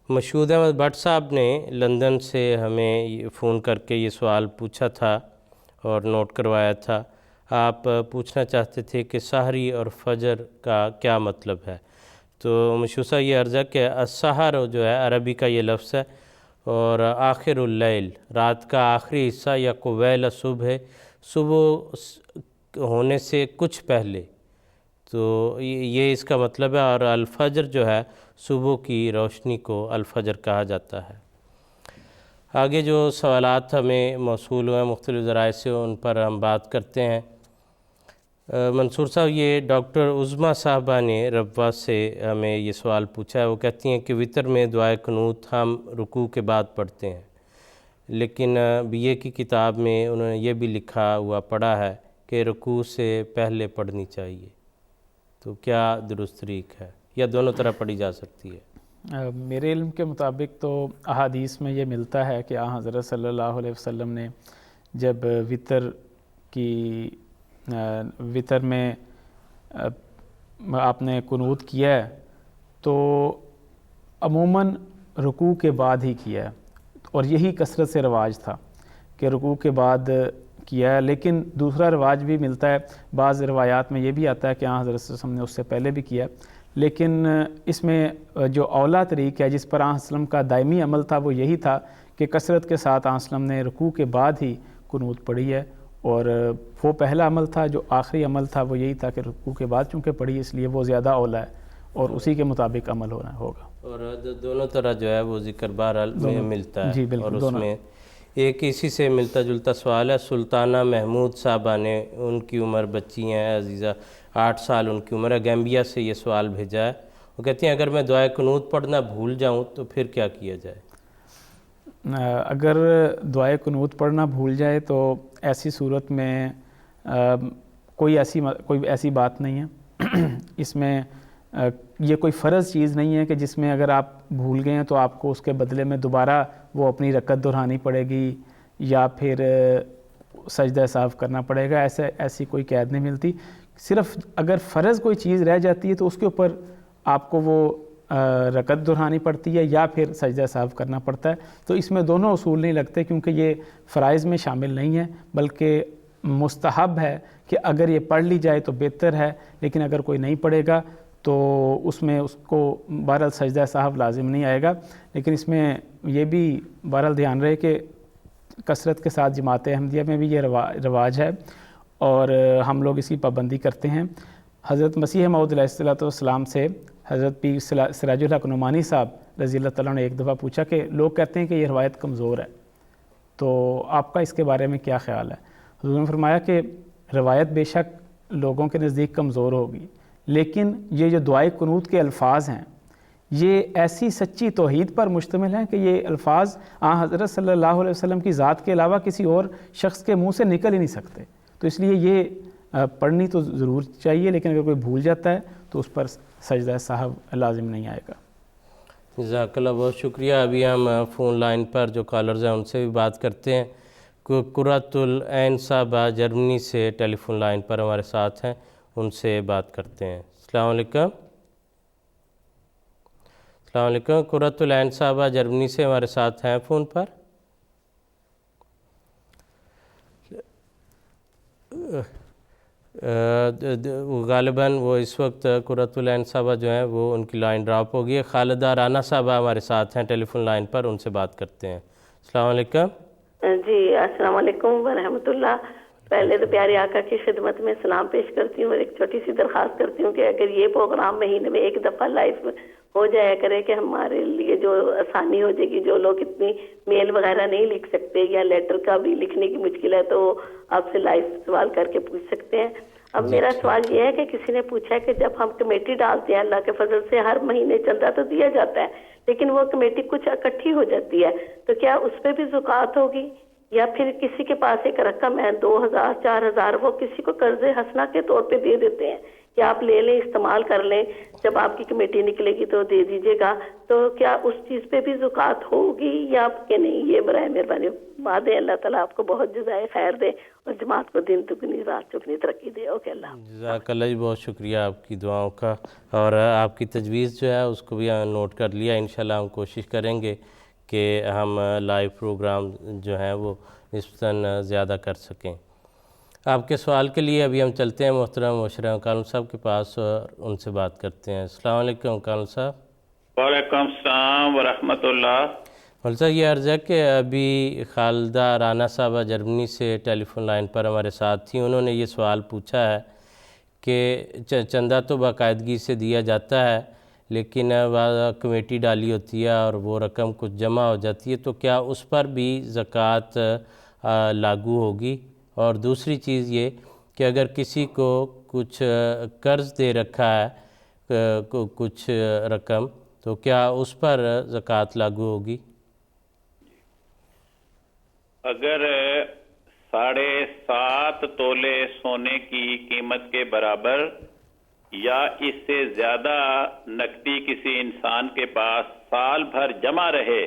[SPEAKER 2] مشہود احمد بٹ صاحب نے لندن سے ہمیں فون کر کے یہ سوال پوچھا تھا اور نوٹ کروایا تھا۔ آپ پوچھنا چاہتے تھے کہ سحری اور فجر کا کیا مطلب ہے؟ تو مشہور صاحب یہ عرض ہے کہ السحر جو ہے عربی کا یہ لفظ ہے، اور آخر اللیل رات کا آخری حصہ، یا قبیل صبح صبح ہونے سے کچھ پہلے، تو یہ اس کا مطلب ہے۔ اور الفجر جو ہے صبح کی روشنی کو الفجر کہا جاتا ہے۔ آگے جو سوالات ہمیں موصول ہوئے مختلف ذرائع سے ان پر ہم بات کرتے ہیں۔ منصور صاحب، یہ ڈاکٹر عظمیٰ صاحبہ نے ربوہ سے ہمیں یہ سوال پوچھا ہے۔ وہ کہتی ہیں کہ وطر میں دعائے قنوت ہم رکوع کے بعد پڑھتے ہیں، لیکن BA کی کتاب میں انہوں نے یہ بھی لکھا ہوا پڑھا ہے کہ رکوع سے پہلے پڑھنی چاہیے، تو کیا درست طریق ہے یا دونوں طرح پڑھی جا سکتی ہے؟
[SPEAKER 4] میرے علم کے مطابق تو احادیث میں یہ ملتا ہے کہ حضرت صلی اللہ علیہ وسلم نے جب وطر میں آپ نے قنوت کیا ہے تو عموماً رکوع کے بعد ہی کیا ہے، اور یہی کثرت سے رواج تھا کہ رکوع کے بعد کیا ہے۔ لیکن دوسرا رواج بھی ملتا ہے، بعض روایات میں یہ بھی آتا ہے کہ حضرت صلی اللہ علیہ وسلم نے اس سے پہلے بھی کیا، لیکن اس میں جو اولا طریق ہے جس پر حضرت صلی اللہ علیہ وسلم کا دائمی عمل تھا وہ یہی تھا کہ کثرت کے ساتھ حضرت صلی اللہ علیہ وسلم نے رکوع کے بعد ہی قنوت پڑھی ہے، اور وہ پہلا عمل تھا۔ جو آخری عمل تھا وہ یہی تھا کہ رکوع کے بعد چونکہ پڑھی، اس لیے وہ زیادہ اولا ہے اور اسی کے مطابق عمل ہوگا۔
[SPEAKER 2] اور دونوں طرح جو ہے وہ ذکر بہرحال میں ملتا ہے۔
[SPEAKER 4] جی بالکل،
[SPEAKER 2] اور اس میں ایک اسی سے ملتا جلتا سوال ہے، سلطانہ محمود صاحبہ نے، ان کی عمر بچی ہیں عزیزہ، 8 سال ان کی عمر ہے، گیمبیا سے یہ سوال بھیجا ہے۔ وہ کہتی ہیں اگر میں دعائے قنوت پڑھنا بھول جاؤں تو پھر کیا کیا جائے؟
[SPEAKER 4] اگر دعائے قنوت پڑھنا بھول جائے تو ایسی صورت میں کوئی ایسی بات نہیں ہے۔ اس میں یہ کوئی فرض چیز نہیں ہے کہ جس میں اگر آپ بھول گئے ہیں تو آپ کو اس کے بدلے میں دوبارہ وہ اپنی رکعت دہرانی پڑے گی یا پھر سجدہ سہو کرنا پڑے گا، ایسی کوئی قید نہیں ملتی۔ صرف اگر فرض کوئی چیز رہ جاتی ہے تو اس کے اوپر آپ کو وہ رکعت دہرانی پڑتی ہے یا پھر سجدہ سہو کرنا پڑتا ہے۔ تو اس میں دونوں اصول نہیں لگتے کیونکہ یہ فرائض میں شامل نہیں ہے، بلکہ مستحب ہے کہ اگر یہ پڑھ لی جائے تو بہتر ہے، لیکن اگر کوئی نہیں پڑھے گا تو اس میں اس کو بہرحال سجدہ سہو لازم نہیں آئے گا۔ لیکن اس میں یہ بھی بہرحال دھیان رہے کہ کثرت کے ساتھ جماعت احمدیہ میں بھی یہ رواج ہے اور ہم لوگ اس کی پابندی کرتے ہیں۔ حضرت مسیح موعود علیہ الصلوۃ والسلام سے حضرت پیر سراج الحق نعمانی صاحب رضی اللہ تعالیٰ نے ایک دفعہ پوچھا کہ لوگ کہتے ہیں کہ یہ روایت کمزور ہے، تو آپ کا اس کے بارے میں کیا خیال ہے؟ حضور نے فرمایا کہ روایت بے شک لوگوں کے نزدیک کمزور ہوگی، لیکن یہ جو دعائے قنوت کے الفاظ ہیں یہ ایسی سچی توحید پر مشتمل ہیں کہ یہ الفاظ حضرت صلی اللہ علیہ وسلم کی ذات کے علاوہ کسی اور شخص کے منہ سے نکل ہی نہیں سکتے. تو اس لیے یہ پڑھنی تو ضرور چاہیے، لیکن اگر کوئی بھول جاتا ہے تو اس پر سجدہ صاحب لازم نہیں آئے گا.
[SPEAKER 2] جزاک اللہ، بہت شکریہ. ابھی ہم فون لائن پر جو کالرز ہیں ان سے بھی بات کرتے ہیں. قرۃ العین صاحبہ جرمنی سے ٹیلی فون لائن پر ہمارے ساتھ ہیں، ان سے بات کرتے ہیں. السلام علیکم. السلام علیکم. قرۃ العین صاحبہ جرمنی سے ہمارے ساتھ ہیں فون پر. غالباً وہ اس وقت قرۃ العین صاحبہ جو ہیں وہ ان کی لائن ڈراپ ہو گئی ہے. خالدہ رانا صاحبہ ہمارے ساتھ ہیں ٹیلی فون لائن پر، ان سے بات کرتے ہیں. السلام علیکم.
[SPEAKER 7] جی السلام علیکم ورحمۃ اللہ. پہلے تو پیارے آقا کی خدمت میں سلام پیش کرتی ہوں اور ایک چھوٹی سی درخواست کرتی ہوں کہ اگر یہ پروگرام مہینے میں ایک دفعہ لائیو ہو جایا کرے کہ ہمارے لیے جو آسانی ہو جائے گی. جو لوگ اتنی میل وغیرہ نہیں لکھ سکتے یا لیٹر کا بھی لکھنے کی مشکل ہے تو آپ سے لائیو سوال کر کے پوچھ سکتے ہیں. اب میرا سوال یہ ہے کہ کسی نے پوچھا ہے کہ جب ہم کمیٹی ڈالتے ہیں اللہ کے فضل سے ہر مہینے چندہ تو دیا جاتا ہے لیکن وہ کمیٹی کچھ اکٹھی ہو جاتی ہے تو کیا اس پہ بھی زکوٰۃ ہوگی؟ یا پھر کسی کے پاس ایک رقم ہے 2000 4000 وہ کسی کو قرض حسنہ کے طور پہ دے دیتے ہیں کہ آپ لے لیں استعمال کر لیں، جب آپ کی کمیٹی نکلے گی تو دے دیجیے گا، تو کیا اس چیز پہ بھی زکوٰۃ ہوگی یا کہ نہیں؟ یہ برائے مہربانی وعد ہے. اللہ تعالیٰ آپ کو بہت جزائے خیر دے اور جماعت کو دن دگنی رات چگنی ترقی دے. اوکے اللہ.
[SPEAKER 2] جزاک اللہ جی، بہت شکریہ آپ کی دعاؤں کا، اور آپ کی تجویز جو ہے اس کو بھی نوٹ کر لیا. انشاءاللہ ہم کوشش کریں گے کہ ہم لائیو پروگرام جو ہیں وہ نسبتاً زیادہ کر سکیں. آپ کے سوال کے لیے ابھی ہم چلتے ہیں محترم مشرف کالم صاحب کے پاس اور ان سے بات کرتے ہیں. السلام علیکم کالم صاحب.
[SPEAKER 3] وعلیکم السلام ورحمۃ اللہ.
[SPEAKER 2] مول صاحب یہ عرض ہے کہ ابھی خالدہ رانا صاحبہ جرمنی سے ٹیلی فون لائن پر ہمارے ساتھ تھیں. انہوں نے یہ سوال پوچھا ہے کہ چندہ تو باقاعدگی سے دیا جاتا ہے لیکن کمیٹی ڈالی ہوتی ہے اور وہ رقم کچھ جمع ہو جاتی ہے تو کیا اس پر بھی زکوٰۃ لاگو ہوگی؟ اور دوسری چیز یہ کہ اگر کسی کو کچھ قرض دے رکھا ہے کچھ رقم تو کیا اس پر زکوٰۃ لاگو ہوگی؟
[SPEAKER 3] اگر 7.5 تولے سونے کی قیمت کے برابر یا اس سے زیادہ نقدی کسی انسان کے پاس سال بھر جمع رہے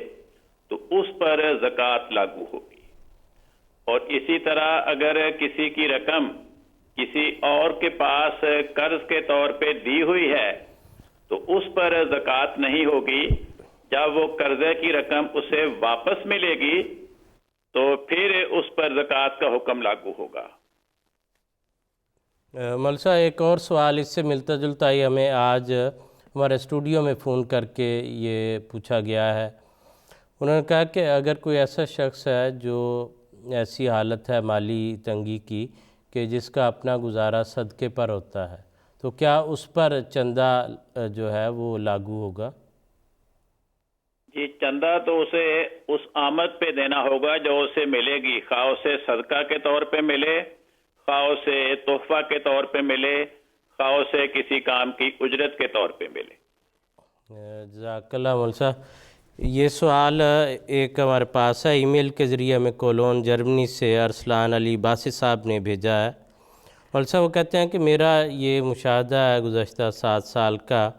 [SPEAKER 3] تو اس پر زکوٰۃ لاگو ہوگی. اور اسی طرح اگر کسی کی رقم کسی اور کے پاس قرض کے طور پہ دی ہوئی ہے تو اس پر زکوٰۃ نہیں ہوگی. جب وہ قرضے کی رقم اسے واپس ملے گی تو پھر اس پر زکوٰۃ کا حکم لاگو ہوگا.
[SPEAKER 2] ملسہ ایک اور سوال اس سے ملتا جلتا ہی ہمیں آج ہمارے اسٹوڈیو میں فون کر کے یہ پوچھا گیا ہے. انہوں نے کہا کہ اگر کوئی ایسا شخص ہے جو ایسی حالت ہے مالی تنگی کی کہ جس کا اپنا گزارا صدقے پر ہوتا ہے تو کیا اس پر چندہ جو ہے وہ لاگو ہوگا؟
[SPEAKER 3] جی چندہ تو اسے اس آمد پہ دینا ہوگا جو اسے ملے گی، خواہ اسے صدقہ کے طور پہ ملے، خواہ اسے تحفہ کے طور پہ ملے، خواہ اسے کسی کام کی اجرت کے طور پہ ملے.
[SPEAKER 2] جزاک اللہ. مولسا یہ سوال ایک ہمارے پاس ہے ای میل کے ذریعے ہمیں کولون جرمنی سے ارسلان علی باسی صاحب نے بھیجا ہے. مولسا وہ کہتے ہیں کہ میرا یہ مشاہدہ ہے گزشتہ 7 سال کا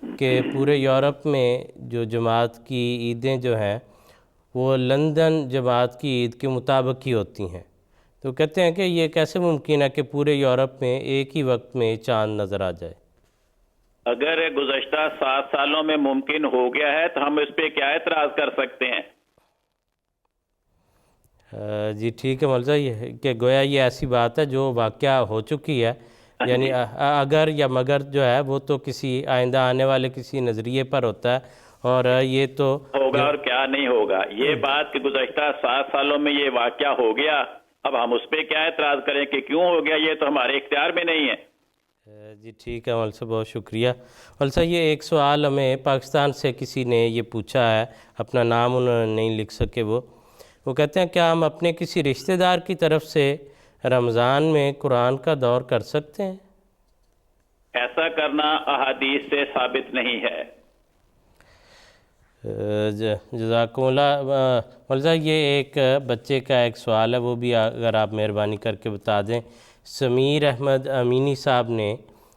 [SPEAKER 2] کہ پورے یورپ میں جو جماعت کی عیدیں جو ہیں وہ لندن جماعت کی عید کے مطابق ہی ہوتی ہیں. تو کہتے ہیں کہ یہ کیسے ممکن ہے کہ پورے یورپ میں ایک ہی وقت میں چاند نظر آ جائے؟
[SPEAKER 3] اگر گزشتہ 7 سالوں میں ممکن ہو گیا ہے تو ہم اس پہ کیا اعتراض کر سکتے ہیں؟
[SPEAKER 2] جی ٹھیک ہے مولزا، یہ کہ گویا یہ ایسی بات ہے جو واقعہ ہو چکی ہے، یعنی اگر یا مگر جو ہے وہ تو کسی آئندہ آنے والے کسی نظریے پر ہوتا ہے، اور یہ تو
[SPEAKER 3] ہوگا اور کیا نہیں ہوگا. یہ بات کہ گزشتہ 7 سالوں میں یہ واقعہ ہو گیا، اب ہم اس پہ کیا اعتراض کریں کہ کیوں ہو گیا؟ یہ تو ہمارے اختیار میں نہیں ہے.
[SPEAKER 2] جی ٹھیک ہے مولسا، بہت شکریہ. مولسا یہ ایک سوال ہمیں پاکستان سے کسی نے یہ پوچھا ہے، اپنا نام انہوں نے نہیں لکھ سکے. وہ کہتے ہیں کیا ہم اپنے کسی رشتہ دار کی طرف سے رمضان میں قرآن کا دور کر سکتے ہیں؟
[SPEAKER 3] ایسا کرنا احادیث سے ثابت نہیں ہے۔
[SPEAKER 2] جزاکم اللہ۔ مولوی صاحب یہ ایک بچے کا ایک سوال ہے، وہ بھی اگر آپ مہربانی کر کے بتا دیں۔ سمیر احمد امینی صاحب نے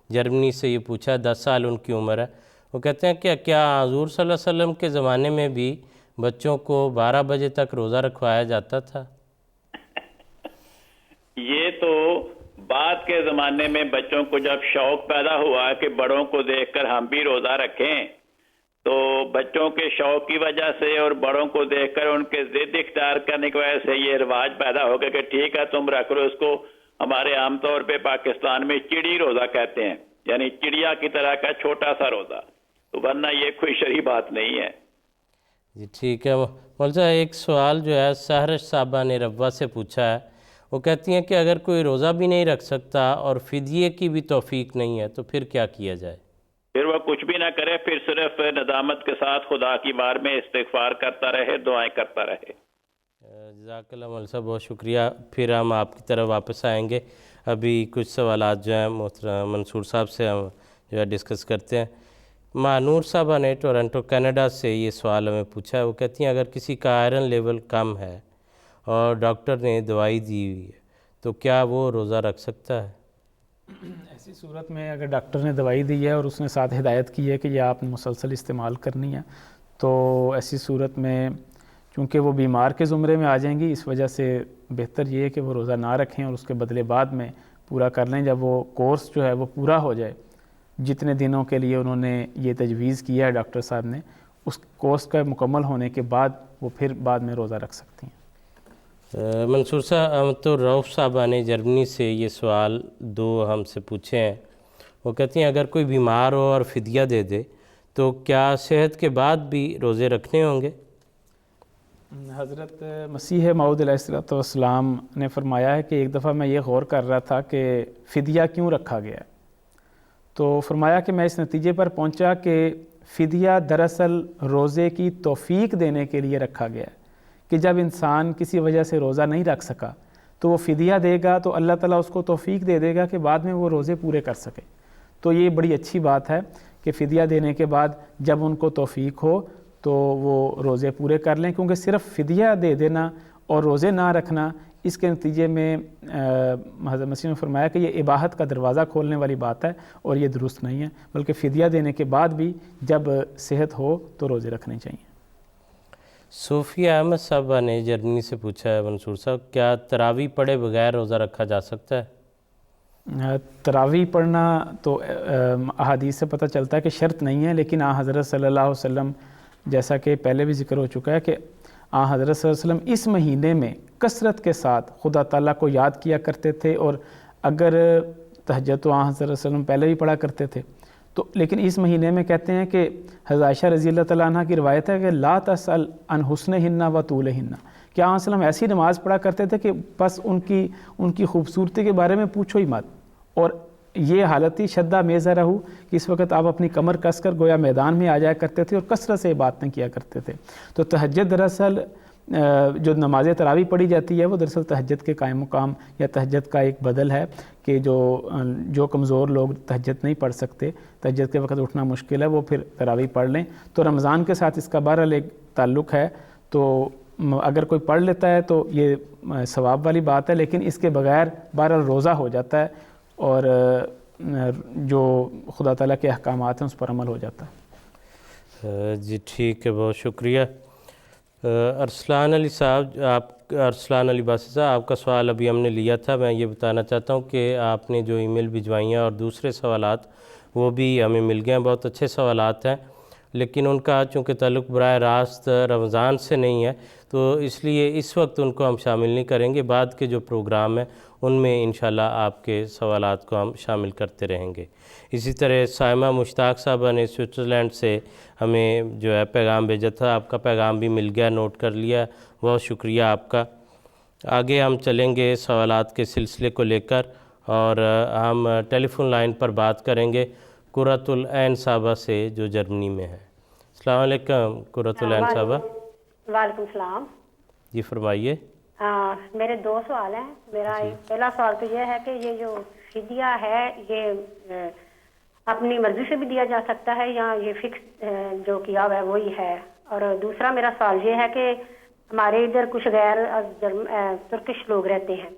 [SPEAKER 2] جرمنی سے یہ پوچھا، 10 سال ان کی عمر ہے۔ وہ کہتے ہیں کہ کیا حضور صلی اللہ علیہ وسلم کے زمانے میں بھی بچوں کو 12 بجے تک روزہ رکھوایا جاتا تھا؟
[SPEAKER 3] یہ تو بعد کے زمانے میں بچوں کو جب شوق پیدا ہوا کہ بڑوں کو دیکھ کر ہم بھی روزہ رکھیں، تو بچوں کے شوق کی وجہ سے اور بڑوں کو دیکھ کر ان کے ضد اختیار کرنے کی وجہ سے یہ رواج پیدا ہو گیا کہ ٹھیک ہے تم رکھ لو اس کو۔ ہمارے عام طور پہ پاکستان میں چڑی روزہ کہتے ہیں، یعنی چڑیا کی طرح کا چھوٹا سا روزہ، تو ورنہ یہ کوئی شرعی بات نہیں ہے۔
[SPEAKER 2] جی ٹھیک ہے مولوی صاحب، ایک سوال جو ہے سہرش صاحبہ نے ربوہ سے پوچھا ہے۔ وہ کہتی ہیں کہ اگر کوئی روزہ بھی نہیں رکھ سکتا اور فدیے کی بھی توفیق نہیں ہے تو پھر کیا کیا جائے؟
[SPEAKER 3] پھر وہ کچھ بھی نہ کرے، پھر صرف ندامت کے ساتھ خدا کی بار میں استغفار کرتا رہے، دعائیں کرتا رہے۔
[SPEAKER 2] جزاک اللہ مولوی صاحب، بہت شکریہ۔ پھر ہم آپ کی طرف واپس آئیں گے۔ ابھی کچھ سوالات جو ہیں محترم منصور صاحب سے ہم جو ہے ڈسکس کرتے ہیں۔ مانور صاحبہ نے ٹورنٹو کینیڈا سے یہ سوال ہمیں پوچھا ہے۔ وہ کہتی ہیں اگر کسی کا آئرن لیول کم ہے اور ڈاکٹر نے دوائی دی ہوئی ہے تو کیا وہ روزہ رکھ سکتا ہے؟
[SPEAKER 4] ایسی صورت میں اگر ڈاکٹر نے دوائی دی ہے اور اس نے ساتھ ہدایت کی ہے کہ یہ آپ نے مسلسل استعمال کرنی ہے، تو ایسی صورت میں چونکہ وہ بیمار کے زمرے میں آ جائیں گی، اس وجہ سے بہتر یہ ہے کہ وہ روزہ نہ رکھیں اور اس کے بدلے بعد میں پورا کر لیں۔ جب وہ کورس جو ہے وہ پورا ہو جائے، جتنے دنوں کے لیے انہوں نے یہ تجویز کیا ہے ڈاکٹر صاحب نے، اس کورس کا مکمل ہونے کے بعد وہ پھر بعد میں روزہ رکھ سکتی ہیں۔
[SPEAKER 2] منصور صاحب، تو روف صاحبہ نے جرمنی سے یہ سوال 2 ہم سے پوچھے ہیں۔ وہ کہتی ہیں اگر کوئی بیمار ہو اور فدیہ دے دے تو کیا صحت کے بعد بھی روزے رکھنے ہوں گے؟
[SPEAKER 4] حضرت مسیح موعود علیہ السلام نے فرمایا ہے کہ ایک دفعہ میں یہ غور کر رہا تھا کہ فدیہ کیوں رکھا گیا ہے، تو فرمایا کہ میں اس نتیجے پر پہنچا کہ فدیہ دراصل روزے کی توفیق دینے کے لیے رکھا گیا ہے، کہ جب انسان کسی وجہ سے روزہ نہیں رکھ سکا تو وہ فدیہ دے گا تو اللہ تعالیٰ اس کو توفیق دے دے گا کہ بعد میں وہ روزے پورے کر سکے۔ تو یہ بڑی اچھی بات ہے کہ فدیہ دینے کے بعد جب ان کو توفیق ہو تو وہ روزے پورے کر لیں، کیونکہ صرف فدیہ دے دینا اور روزے نہ رکھنا، اس کے نتیجے میں حضرت مسیح نے فرمایا کہ یہ اباحت کا دروازہ کھولنے والی بات ہے اور یہ درست نہیں ہے، بلکہ فدیہ دینے کے بعد بھی جب صحت ہو تو روزے رکھنے چاہیے۔
[SPEAKER 2] صوفیہ احمد صاحبہ نے جرمنی سے پوچھا ہے منصور صاحب، کیا تراویح پڑھے بغیر روزہ رکھا جا سکتا ہے؟
[SPEAKER 4] تراویح پڑھنا تو احادیث سے پتہ چلتا ہے کہ شرط نہیں ہے، لیکن حضرت صلی اللہ علیہ وسلم جیسا کہ پہلے بھی ذکر ہو چکا ہے کہ حضرت صلی اللہ علیہ وسلم اس مہینے میں کثرت کے ساتھ خدا تعالیٰ کو یاد کیا کرتے تھے، اور اگر تہجد تو حضرت صلی اللہ علیہ وسلم پہلے بھی پڑھا کرتے تھے، تو لیکن اس مہینے میں کہتے ہیں کہ حضرت عائشہ رضی اللہ تعالیٰ عنہ کی روایت ہے کہ لا تسأل عن حسنہن و طولہن، کہ آپ وسلم ایسی نماز پڑھا کرتے تھے کہ بس ان کی خوبصورتی کے بارے میں پوچھو ہی مت، اور یہ حالت ہی شدہ میزہ رہو کہ اس وقت آپ اپنی کمر کس کر گویا میدان میں آ جایا کرتے تھے اور کثرت سے باتیں کیا کرتے تھے۔ تو تہجد دراصل جو نماز تراویح پڑھی جاتی ہے وہ دراصل تہجد کے قائم مقام یا تہجد کا ایک بدل ہے، کہ جو کمزور لوگ تہجد نہیں پڑھ سکتے، تہجد کے وقت اٹھنا مشکل ہے، وہ پھر تراویح پڑھ لیں۔ تو رمضان کے ساتھ اس کا بہرحال ایک تعلق ہے، تو اگر کوئی پڑھ لیتا ہے تو یہ ثواب والی بات ہے، لیکن اس کے بغیر بہرحال روزہ ہو جاتا ہے اور جو خدا تعالیٰ کے احکامات ہیں اس پر عمل ہو جاتا ہے۔
[SPEAKER 2] جی ٹھیک ہے، بہت شکریہ۔ ارسلان علی صاحب، ارسلان علی باسی صاحب، آپ کا سوال ابھی ہم نے لیا تھا۔ میں یہ بتانا چاہتا ہوں کہ آپ نے جو ای میل بھجوائی ہیں اور دوسرے سوالات وہ بھی ہمیں مل گئے ہیں، بہت اچھے سوالات ہیں، لیکن ان کا چونکہ تعلق براہ راست رمضان سے نہیں ہے تو اس لیے اس وقت ان کو ہم شامل نہیں کریں گے۔ بعد کے جو پروگرام ہیں ان میں انشاءاللہ آپ کے سوالات کو ہم شامل کرتے رہیں گے۔ اسی طرح سائمہ مشتاق صاحبہ نے سوئٹزرلینڈ سے ہمیں جو ہے پیغام بھیجا تھا، آپ کا پیغام بھی مل گیا، نوٹ کر لیا، بہت شکریہ آپ کا۔ آگے ہم چلیں گے سوالات کے سلسلے کو لے کر، اور ہم ٹیلی فون لائن پر بات کریں گے قرۃ العین صاحبہ سے جو جرمنی میں ہے۔ السلام علیکم قرۃ العین صاحبہ۔
[SPEAKER 8] وعلیکم السلام۔
[SPEAKER 2] جی فرمائیے۔
[SPEAKER 8] میرے 2 سوال ہیں۔ میرا پہلا سوال تو یہ ہے کہ یہ جو فدیہ ہے یہ اپنی مرضی سے بھی دیا جا سکتا ہے یا یہ فکس جو کیا ہوا ہے وہی ہے؟ اور دوسرا میرا سوال یہ ہے کہ ہمارے ادھر کچھ غیر ترکش لوگ رہتے ہیں،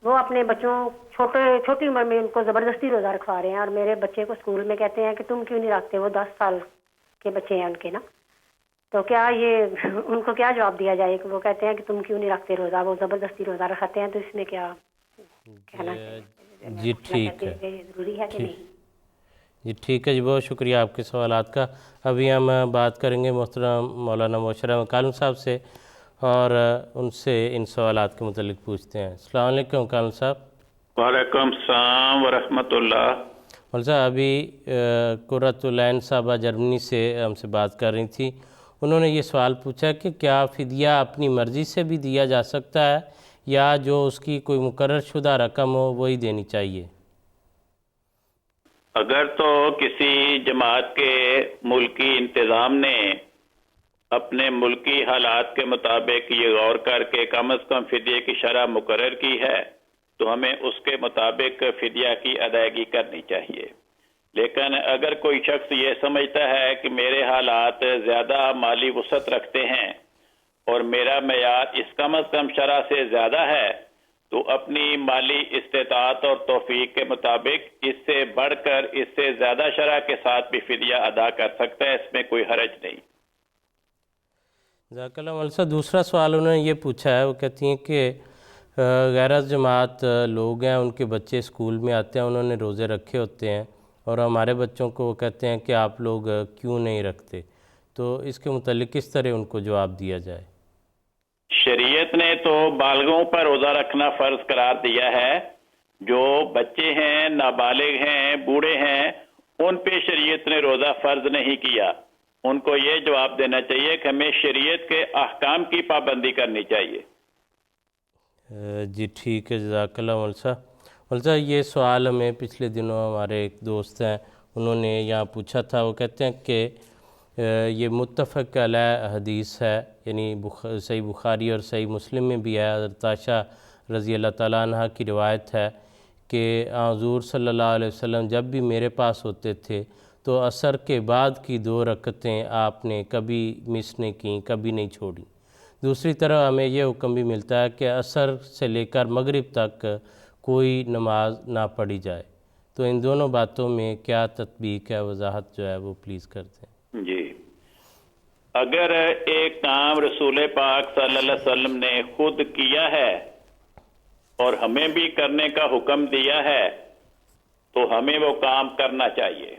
[SPEAKER 8] وہ اپنے بچوں چھوٹی عمر میں ان کو زبردستی روزہ رکھوا رہے ہیں، اور میرے بچے کو اسکول میں کہتے ہیں کہ تم کیوں نہیں رکھتے، وہ 10 سال کے بچے ہیں ان کے نا، تو کیا یہ ان کو کیا جواب دیا جائے کہ وہ کہتے ہیں کہ تم کیوں نہیں رکھتے روزہ، وہ زبردستی روزہ رکھاتے ہیں، تو اس میں کیا کہنا چاہیے؟
[SPEAKER 2] جی ٹھیک ہے،
[SPEAKER 8] ضروری ہے کہ نہیں؟
[SPEAKER 2] جی ٹھیک ہے جی، بہت شکریہ آپ کے سوالات کا۔ ابھی ہم بات کریں گے محترم مولانا مبشرہ کالم صاحب سے اور ان سے ان سوالات کے متعلق پوچھتے ہیں۔ السلام علیکم کالم صاحب۔
[SPEAKER 3] وعلیکم السلام ورحمۃ اللہ۔
[SPEAKER 2] مولانا صاحب ابھی قرۃ العین صاحبہ جرمنی سے ہم سے بات کر رہی تھی، انہوں نے یہ سوال پوچھا کہ کیا فدیہ اپنی مرضی سے بھی دیا جا سکتا ہے یا جو اس کی کوئی مقرر شدہ رقم ہو وہی دینی چاہیے؟
[SPEAKER 3] اگر تو کسی جماعت کے ملکی انتظام نے اپنے ملکی حالات کے مطابق یہ غور کر کے کم از کم فدیے کی شرح مقرر کی ہے تو ہمیں اس کے مطابق فدیہ کی ادائیگی کرنی چاہیے، لیکن اگر کوئی شخص یہ سمجھتا ہے کہ میرے حالات زیادہ مالی وسعت رکھتے ہیں اور میرا معیار اس کم از کم شرح سے زیادہ ہے تو اپنی مالی استطاعت اور توفیق کے مطابق اس سے بڑھ کر اس سے زیادہ شرح کے ساتھ بھی فدیہ ادا کر سکتا ہے، اس میں کوئی حرج نہیں۔
[SPEAKER 2] جزاک اللہ مولانا صاحب۔ دوسرا سوال انہوں نے یہ پوچھا ہے، وہ کہتی ہیں کہ غیر جماعت لوگ ہیں، ان کے بچے اسکول میں آتے ہیں، انہوں نے روزے رکھے ہوتے ہیں اور ہمارے بچوں کو وہ کہتے ہیں کہ آپ لوگ کیوں نہیں رکھتے، تو اس کے متعلق کس طرح ان کو جواب دیا جائے؟
[SPEAKER 3] شریعت نے تو بالغوں پر روزہ رکھنا فرض قرار دیا ہے، جو بچے ہیں، نابالغ ہیں، بوڑھے ہیں، ان پہ شریعت نے روزہ فرض نہیں کیا۔ ان کو یہ جواب دینا چاہیے کہ ہمیں شریعت کے احکام کی پابندی کرنی چاہیے۔
[SPEAKER 2] جی ٹھیک ہے، جزاک اللہ مولانا صاحب۔ مولانا صاحب یہ سوال ہمیں پچھلے دنوں ہمارے ایک دوست ہیں انہوں نے یہاں پوچھا تھا، وہ کہتے ہیں کہ یہ متفق علیہ حدیث ہے، یعنی صحیح بخاری اور صحیح مسلم میں بھی ہے، حضرت عائشہ رضی اللہ تعالیٰ عنہ کی روایت ہے کہ حضور صلی اللہ علیہ وسلم جب بھی میرے پاس ہوتے تھے تو عصر کے بعد کی 2 رکعتیں آپ نے کبھی مس نہیں کیں، کبھی نہیں چھوڑی۔ دوسری طرف ہمیں یہ حکم بھی ملتا ہے کہ عصر سے لے کر مغرب تک کوئی نماز نہ پڑھی جائے، تو ان دونوں باتوں میں کیا تطبیق ہے، وضاحت جو ہے وہ پلیز کرتے ہیں۔
[SPEAKER 3] جی، اگر ایک کام رسول پاک صلی اللہ علیہ وسلم نے خود کیا ہے اور ہمیں بھی کرنے کا حکم دیا ہے تو ہمیں وہ کام کرنا چاہیے،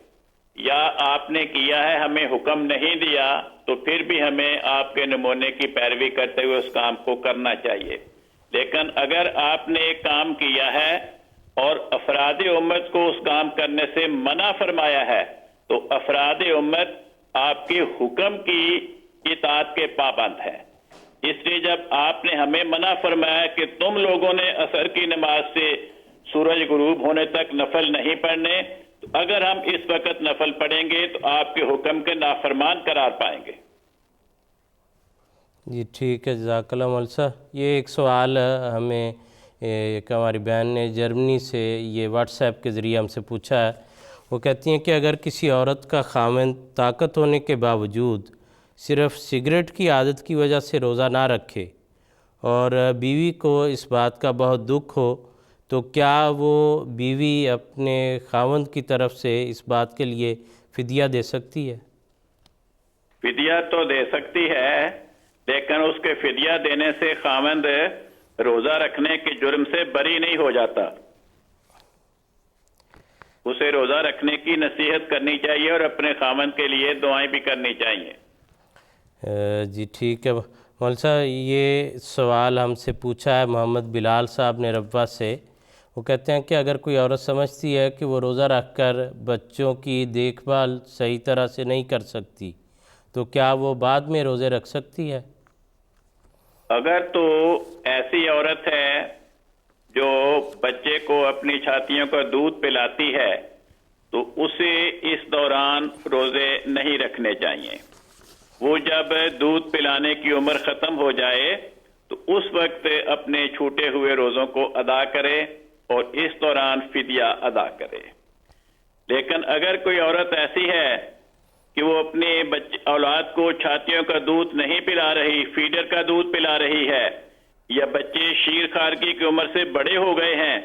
[SPEAKER 3] یا آپ نے کیا ہے ہمیں حکم نہیں دیا تو پھر بھی ہمیں آپ کے نمونے کی پیروی کرتے ہوئے اس کام کو کرنا چاہیے۔ لیکن اگر آپ نے ایک کام کیا ہے اور افراد امت کو اس کام کرنے سے منع فرمایا ہے تو افراد امت آپ کے حکم کی اطاعت کے پابند ہے۔ اس لیے جب آپ نے ہمیں منع فرمایا کہ تم لوگوں نے عصر کی نماز سے سورج غروب ہونے تک نفل نہیں پڑھنے، تو اگر ہم اس وقت نفل پڑھیں گے تو آپ کے حکم کے نافرمان قرار پائیں گے۔
[SPEAKER 2] جی ٹھیک ہے، جزاک اللہ مولانا صاحب۔ یہ ایک سوال ہمیں ایک ہماری بہن نے جرمنی سے یہ واٹس ایپ کے ذریعے ہم سے پوچھا ہے، وہ کہتی ہیں کہ اگر کسی عورت کا خاوند طاقت ہونے کے باوجود صرف سگریٹ کی عادت کی وجہ سے روزہ نہ رکھے اور بیوی کو اس بات کا بہت دکھ ہو تو کیا وہ بیوی اپنے خاوند کی طرف سے اس بات کے لیے فدیہ دے سکتی ہے؟
[SPEAKER 3] فدیہ تو دے سکتی ہے، لیکن اس کے فدیہ دینے سے خاوند روزہ رکھنے کے جرم سے بری نہیں ہو جاتا۔ اسے روزہ رکھنے کی نصیحت کرنی چاہیے اور اپنے خاوند کے لیے دعائیں بھی کرنی چاہیے۔
[SPEAKER 2] جی ٹھیک ہے مولانا صاحب، یہ سوال ہم سے پوچھا ہے محمد بلال صاحب نے ربوہ سے۔ وہ کہتے ہیں کہ اگر کوئی عورت سمجھتی ہے کہ وہ روزہ رکھ کر بچوں کی دیکھ بھال صحیح طرح سے نہیں کر سکتی تو کیا وہ بعد میں روزے رکھ سکتی ہے؟
[SPEAKER 3] اگر تو ایسی عورت ہے جو بچے کو اپنی چھاتیوں کا دودھ پلاتی ہے تو اسے اس دوران روزے نہیں رکھنے چاہیے۔ وہ جب دودھ پلانے کی عمر ختم ہو جائے تو اس وقت اپنے چھوٹے ہوئے روزوں کو ادا کرے اور اس دوران فدیہ ادا کرے۔ لیکن اگر کوئی عورت ایسی ہے کہ وہ اپنے اولاد کو چھاتیوں کا دودھ نہیں پلا رہی، فیڈر کا دودھ پلا رہی ہے، یا بچے شیر خارگی کی عمر سے بڑے ہو گئے ہیں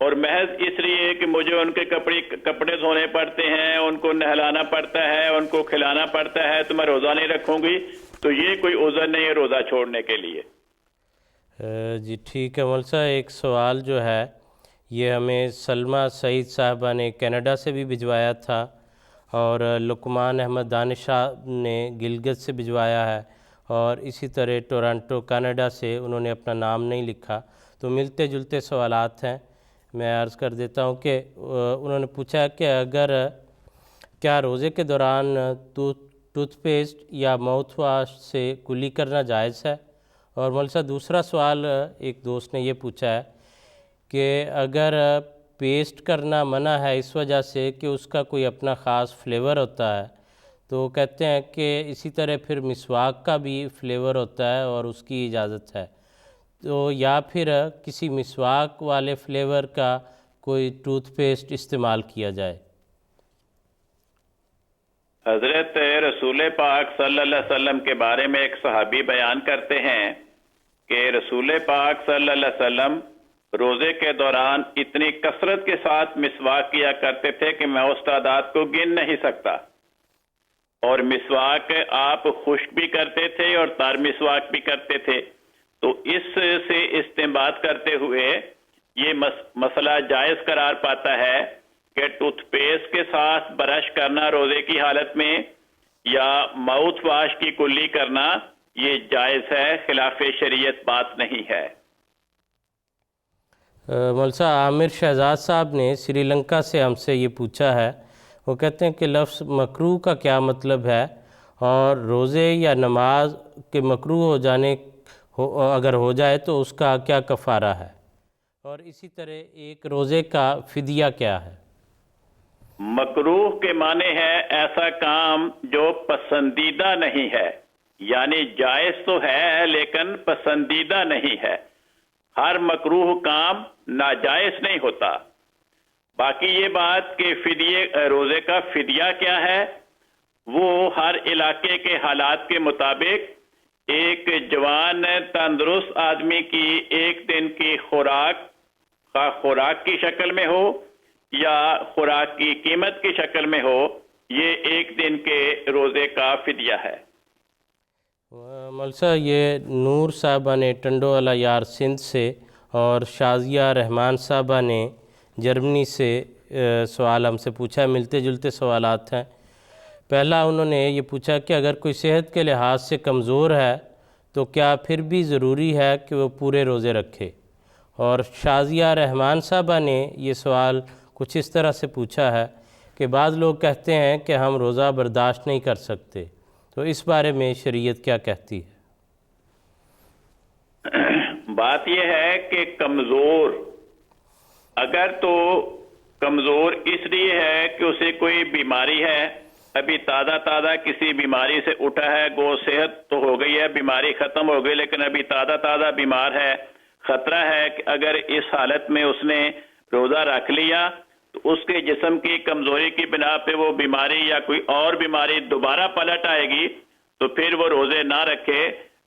[SPEAKER 3] اور محض اس لیے کہ مجھے ان کے کپڑے دھونے پڑتے ہیں، ان کو نہلانا پڑتا ہے، ان کو کھلانا پڑتا ہے، تو میں روزہ نہیں رکھوں گی، تو یہ کوئی عذر نہیں ہے روزہ چھوڑنے کے لیے۔
[SPEAKER 2] جی ٹھیک ہے مولوی صاحب، ایک سوال جو ہے یہ ہمیں سلمہ سعید صاحبہ نے کینیڈا سے بھی بھجوایا تھا، اور لقمان احمد دانش صاحب نے گلگت سے بھجوایا ہے، اور اسی طرح ٹورنٹو کینیڈا سے انہوں نے اپنا نام نہیں لکھا، تو ملتے جلتے سوالات ہیں۔ میں عرض کر دیتا ہوں کہ انہوں نے پوچھا کہ اگر کیا روزے کے دوران ٹوتھ پیسٹ یا ماؤتھ واش سے کلی کرنا جائز ہے؟ اور مولوی صاحب دوسرا سوال ایک دوست نے یہ پوچھا ہے کہ اگر پیسٹ کرنا منع ہے اس وجہ سے کہ اس کا کوئی اپنا خاص فلیور ہوتا ہے، تو کہتے ہیں کہ اسی طرح پھر مسواک کا بھی فلیور ہوتا ہے اور اس کی اجازت ہے، تو یا پھر کسی مسواک والے فلیور کا کوئی ٹوتھ پیسٹ استعمال کیا جائے؟
[SPEAKER 3] حضرت رسول پاک صلی اللہ علیہ وسلم کے بارے میں ایک صحابی بیان کرتے ہیں کہ رسول پاک صلی اللہ علیہ وسلم روزے کے دوران اتنی کثرت کے ساتھ مسواک کیا کرتے تھے کہ میں اس تعداد کو گن نہیں سکتا، اور مسواک آپ خشک بھی کرتے تھے اور تار مسواک بھی کرتے تھے، تو اس سے استنباط کرتے ہوئے یہ مسئلہ جائز قرار پاتا ہے کہ ٹوتھ پیسٹ کے ساتھ برش کرنا روزے کی حالت میں یا ماؤتھ واش کی کلی کرنا یہ جائز ہے، خلاف شریعت بات نہیں ہے۔
[SPEAKER 2] مولوی صاحب عامر شہزاد صاحب نے سری لنکا سے ہم سے یہ پوچھا ہے، وہ کہتے ہیں کہ لفظ مکروہ کا کیا مطلب ہے، اور روزے یا نماز کے مکروہ ہو جانے اگر ہو جائے تو اس کا کیا کفارہ ہے، اور اسی طرح ایک روزے کا فدیہ کیا ہے؟
[SPEAKER 3] مکروہ کے معنی ہے ایسا کام جو پسندیدہ نہیں ہے، یعنی جائز تو ہے لیکن پسندیدہ نہیں ہے۔ ہر مکروہ کام ناجائز نہیں ہوتا۔ باقی یہ بات کہ روزے کا فدیہ کیا ہے، وہ ہر علاقے کے حالات کے مطابق ایک جوان تندرست آدمی کی ایک دن کی خوراک کی شکل میں ہو یا خوراک کی قیمت کی شکل میں ہو، یہ ایک دن کے روزے کا فدیہ ہے۔
[SPEAKER 2] مولوی صاحب یہ نور صاحبہ نے ٹنڈو والا یار سندھ سے اور شازیہ رحمان صاحبہ نے جرمنی سے سوال ہم سے پوچھا، ملتے جلتے سوالات ہیں۔ پہلا انہوں نے یہ پوچھا کہ اگر کوئی صحت کے لحاظ سے کمزور ہے تو کیا پھر بھی ضروری ہے کہ وہ پورے روزے رکھے؟ اور شازیہ رحمان صاحبہ نے یہ سوال کچھ اس طرح سے پوچھا ہے کہ بعض لوگ کہتے ہیں کہ ہم روزہ برداشت نہیں کر سکتے، تو اس بارے میں شریعت کیا کہتی ہے؟
[SPEAKER 3] بات یہ ہے کہ کمزور اگر تو کمزور اس لیے ہے کہ اسے کوئی بیماری ہے، ابھی تازہ کسی بیماری سے اٹھا ہے، گو صحت تو ہو گئی ہے، بیماری ختم ہو گئی لیکن ابھی تازہ بیمار ہے، خطرہ ہے کہ اگر اس حالت میں اس نے روزہ رکھ لیا تو اس کے جسم کی کمزوری کی بنا پہ وہ بیماری یا کوئی اور بیماری دوبارہ پلٹ آئے گی، تو پھر وہ روزے نہ رکھے۔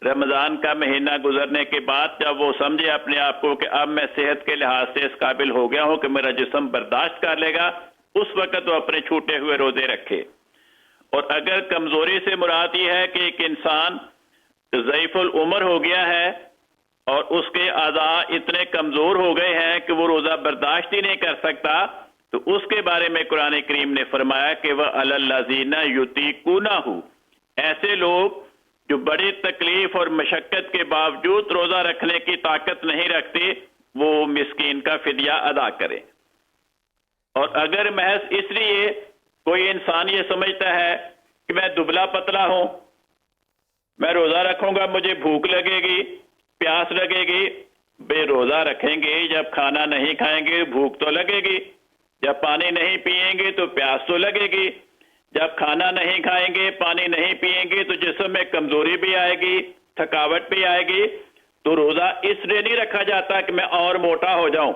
[SPEAKER 3] رمضان کا مہینہ گزرنے کے بعد جب وہ سمجھے اپنے آپ کو کہ اب میں صحت کے لحاظ سے اس قابل ہو گیا ہوں کہ میرا جسم برداشت کر لے گا، اس وقت وہ اپنے چھوٹے ہوئے روزے رکھے۔ اور اگر کمزوری سے مراد یہ ہے کہ ایک انسان ضعیف العمر ہو گیا ہے اور اس کے اعضاء اتنے کمزور ہو گئے ہیں کہ وہ روزہ برداشت ہی نہیں کر سکتا، تو اس کے بارے میں قرآن کریم نے فرمایا کہ وَعَلَى الَّذِينَ يُطِيقُونَهُ، ایسے لوگ جو بڑی تکلیف اور مشقت کے باوجود روزہ رکھنے کی طاقت نہیں رکھتے، وہ مسکین کا فدیہ ادا کریں۔ اور اگر محض اس لیے کوئی انسان یہ سمجھتا ہے کہ میں دبلا پتلا ہوں، میں روزہ رکھوں گا، مجھے بھوک لگے گی، پیاس لگے گی، بے روزہ رکھیں گے، جب کھانا نہیں کھائیں گے بھوک تو لگے گی، جب پانی نہیں پئیں گے تو پیاس تو لگے گی، جب کھانا نہیں کھائیں گے پانی نہیں پئیں گے تو جسم میں کمزوری بھی آئے گی، تھکاوٹ بھی آئے گی۔ تو روزہ اس لیے نہیں رکھا جاتا کہ میں اور موٹا ہو جاؤں،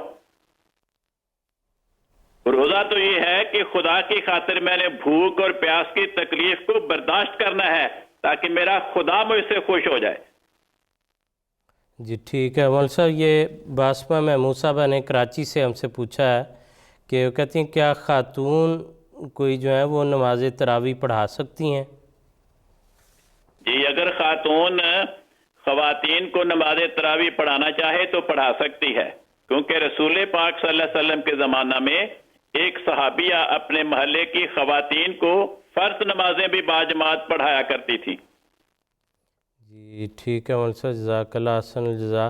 [SPEAKER 3] روزہ تو یہ ہے کہ خدا کی خاطر میں نے بھوک اور پیاس کی تکلیف کو برداشت کرنا ہے تاکہ میرا خدا مجھ سے خوش ہو جائے۔
[SPEAKER 2] جی ٹھیک ہے مول صاحب، یہ باسمہ محمود صاحبہ نے کراچی سے ہم سے پوچھا ہے کہ وہ کہتی ہیں کیا خاتون کوئی جو ہے وہ نماز تراویح پڑھا سکتی ہیں؟
[SPEAKER 3] جی اگر خاتون خواتین کو نماز تراویح پڑھانا چاہے تو پڑھا سکتی ہے، کیونکہ رسول پاک صلی اللہ علیہ وسلم کے زمانہ میں ایک صحابیہ اپنے محلے کی خواتین کو فرض نمازیں بھی باجماعت پڑھایا کرتی تھی۔
[SPEAKER 2] جی ٹھیک ہے مول صاحب، جزاک اللہ احسن الجزا۔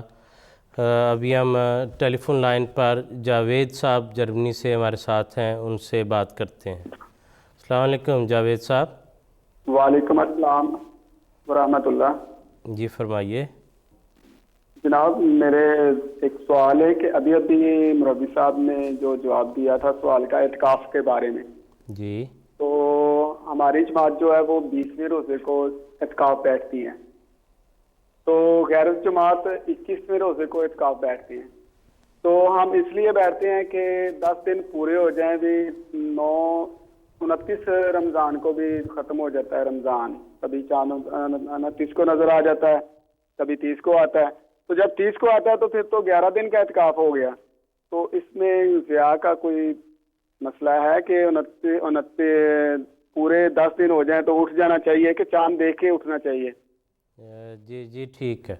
[SPEAKER 2] ابھی ہم ٹیلی فون لائن پر جاوید صاحب جرمنی سے ہمارے ساتھ ہیں، ان سے بات کرتے ہیں۔ السلام علیکم جاوید صاحب۔
[SPEAKER 9] وعلیکم السلام ورحمۃ اللہ۔
[SPEAKER 2] جی فرمائیے
[SPEAKER 9] جناب، میرے ایک سوال ہے کہ ابھی مربی صاحب نے جو جواب دیا تھا سوال کا اعتکاف کے بارے میں،
[SPEAKER 2] جی
[SPEAKER 9] تو ہماری جماعت جو ہے وہ 20ویں روزے کو اعتکاف بیٹھتی ہے، تو غیر جماعت 21ویں روزے کو اعتکاف بیٹھتی ہیں۔ تو ہم اس لیے بیٹھتے ہیں کہ 10 دن پورے ہو جائیں، بھی 29 رمضان کو بھی ختم ہو جاتا ہے رمضان، کبھی 29 کو نظر آ جاتا ہے، کبھی 30 کو آتا ہے، تو جب 30 کو آتا ہے تو پھر تو 11 دن کا اعتکاف ہو گیا۔ تو اس میں ضیاء کا کوئی مسئلہ ہے کہ 29 پورے 10 دن ہو جائیں تو اٹھ جانا چاہیے کہ چاند دیکھ کے اٹھنا چاہیے؟
[SPEAKER 2] جی ٹھیک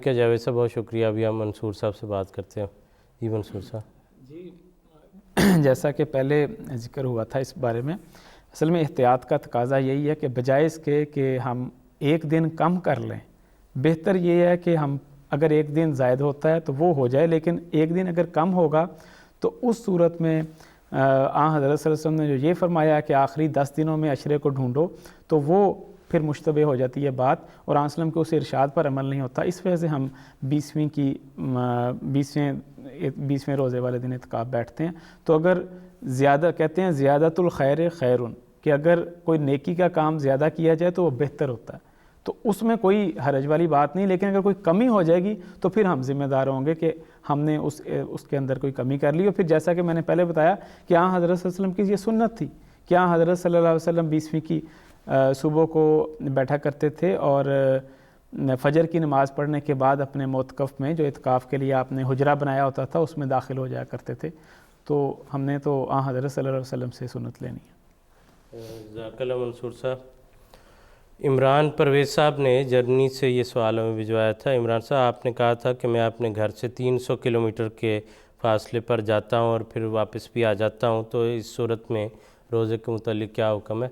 [SPEAKER 2] ہے جاوید صاحب، بہت شکریہ۔ ابھی ہم منصور صاحب سے بات کرتے ہیں۔ جی منصور صاحب۔
[SPEAKER 4] جی جیسا کہ پہلے ذکر ہوا تھا اس بارے میں، اصل میں احتیاط کا تقاضا یہی ہے کہ بجائے اس کے کہ ہم ایک دن کم کر لیں، بہتر یہ ہے کہ ہم اگر ایک دن زائد ہوتا ہے تو وہ ہو جائے، لیکن ایک دن اگر کم ہوگا تو اس صورت میں حضرت صلی اللہ علیہ وسلم نے جو یہ فرمایا کہ آخری 10 دنوں میں عشرے کو ڈھونڈو، تو وہ پھر مشتبہ ہو جاتی ہے بات، اور آن وسلم کے اس ارشاد پر عمل نہیں ہوتا۔ اس وجہ سے ہم 20ویں روزے والے دن اعتکاف بیٹھتے ہیں۔ تو اگر زیادہ کہتے ہیں زیادۃ الخیر خیرن، کہ اگر کوئی نیکی کا کام زیادہ کیا جائے تو وہ بہتر ہوتا ہے، تو اس میں کوئی حرج والی بات نہیں، لیکن اگر کوئی کمی ہو جائے گی تو پھر ہم ذمہ دار ہوں گے کہ ہم نے اس کے اندر کوئی کمی کر لی۔ اور پھر جیسا کہ میں نے پہلے بتایا کہ حضرت صلی اللہ علیہ وسلم کی یہ سنت تھی کہ حضرت صلی اللہ علیہ وسلم 20ویں کی صبح کو بیٹھا کرتے تھے، اور فجر کی نماز پڑھنے کے بعد اپنے معتکف میں جو اعتکاف کے لیے آپ نے حجرہ بنایا ہوتا تھا اس میں داخل ہو جایا کرتے تھے۔ تو ہم نے تو حضرت صلی اللہ علیہ وسلم سے سنت لینی ہے۔
[SPEAKER 2] جزاک اللہ منصور صاحب۔ عمران پرویز صاحب نے جرمنی سے یہ سوال ہمیں بھجوایا تھا۔ عمران صاحب، آپ نے کہا تھا کہ میں اپنے گھر سے 300 کلومیٹر کے فاصلے پر جاتا ہوں اور پھر واپس بھی آ جاتا ہوں، تو اس صورت میں روزے کے متعلق کیا حکم ہے؟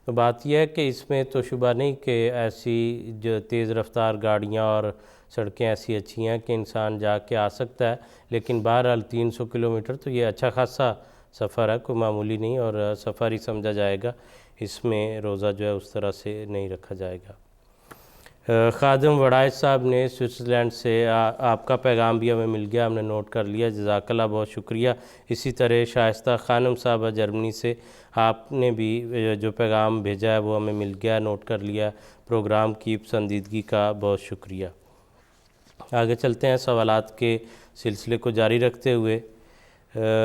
[SPEAKER 2] تو بات یہ ہے کہ اس میں تو شبہ نہیں کہ ایسی جو تیز رفتار گاڑیاں اور سڑکیں ایسی اچھی ہیں کہ انسان جا کے آ سکتا ہے، لیکن بہرحال 300 کلومیٹر تو یہ اچھا خاصا سفر ہے، کوئی معمولی نہیں، اور سفر ہی سمجھا جائے گا، اس میں روزہ جو ہے اس طرح سے نہیں رکھا جائے گا۔ خادم وڑائچ صاحب نے سوئٹزرلینڈ سے آپ کا پیغام بھی ہمیں مل گیا، ہم نے نوٹ کر لیا، جزاک اللہ، بہت شکریہ۔ اسی طرح شائستہ خانم صاحبہ جرمنی سے، آپ نے بھی جو پیغام بھیجا ہے وہ ہمیں مل گیا، نوٹ کر لیا۔ پروگرام کی پسندیدگی کا بہت شکریہ۔ آگے چلتے ہیں سوالات کے سلسلے کو جاری رکھتے ہوئے۔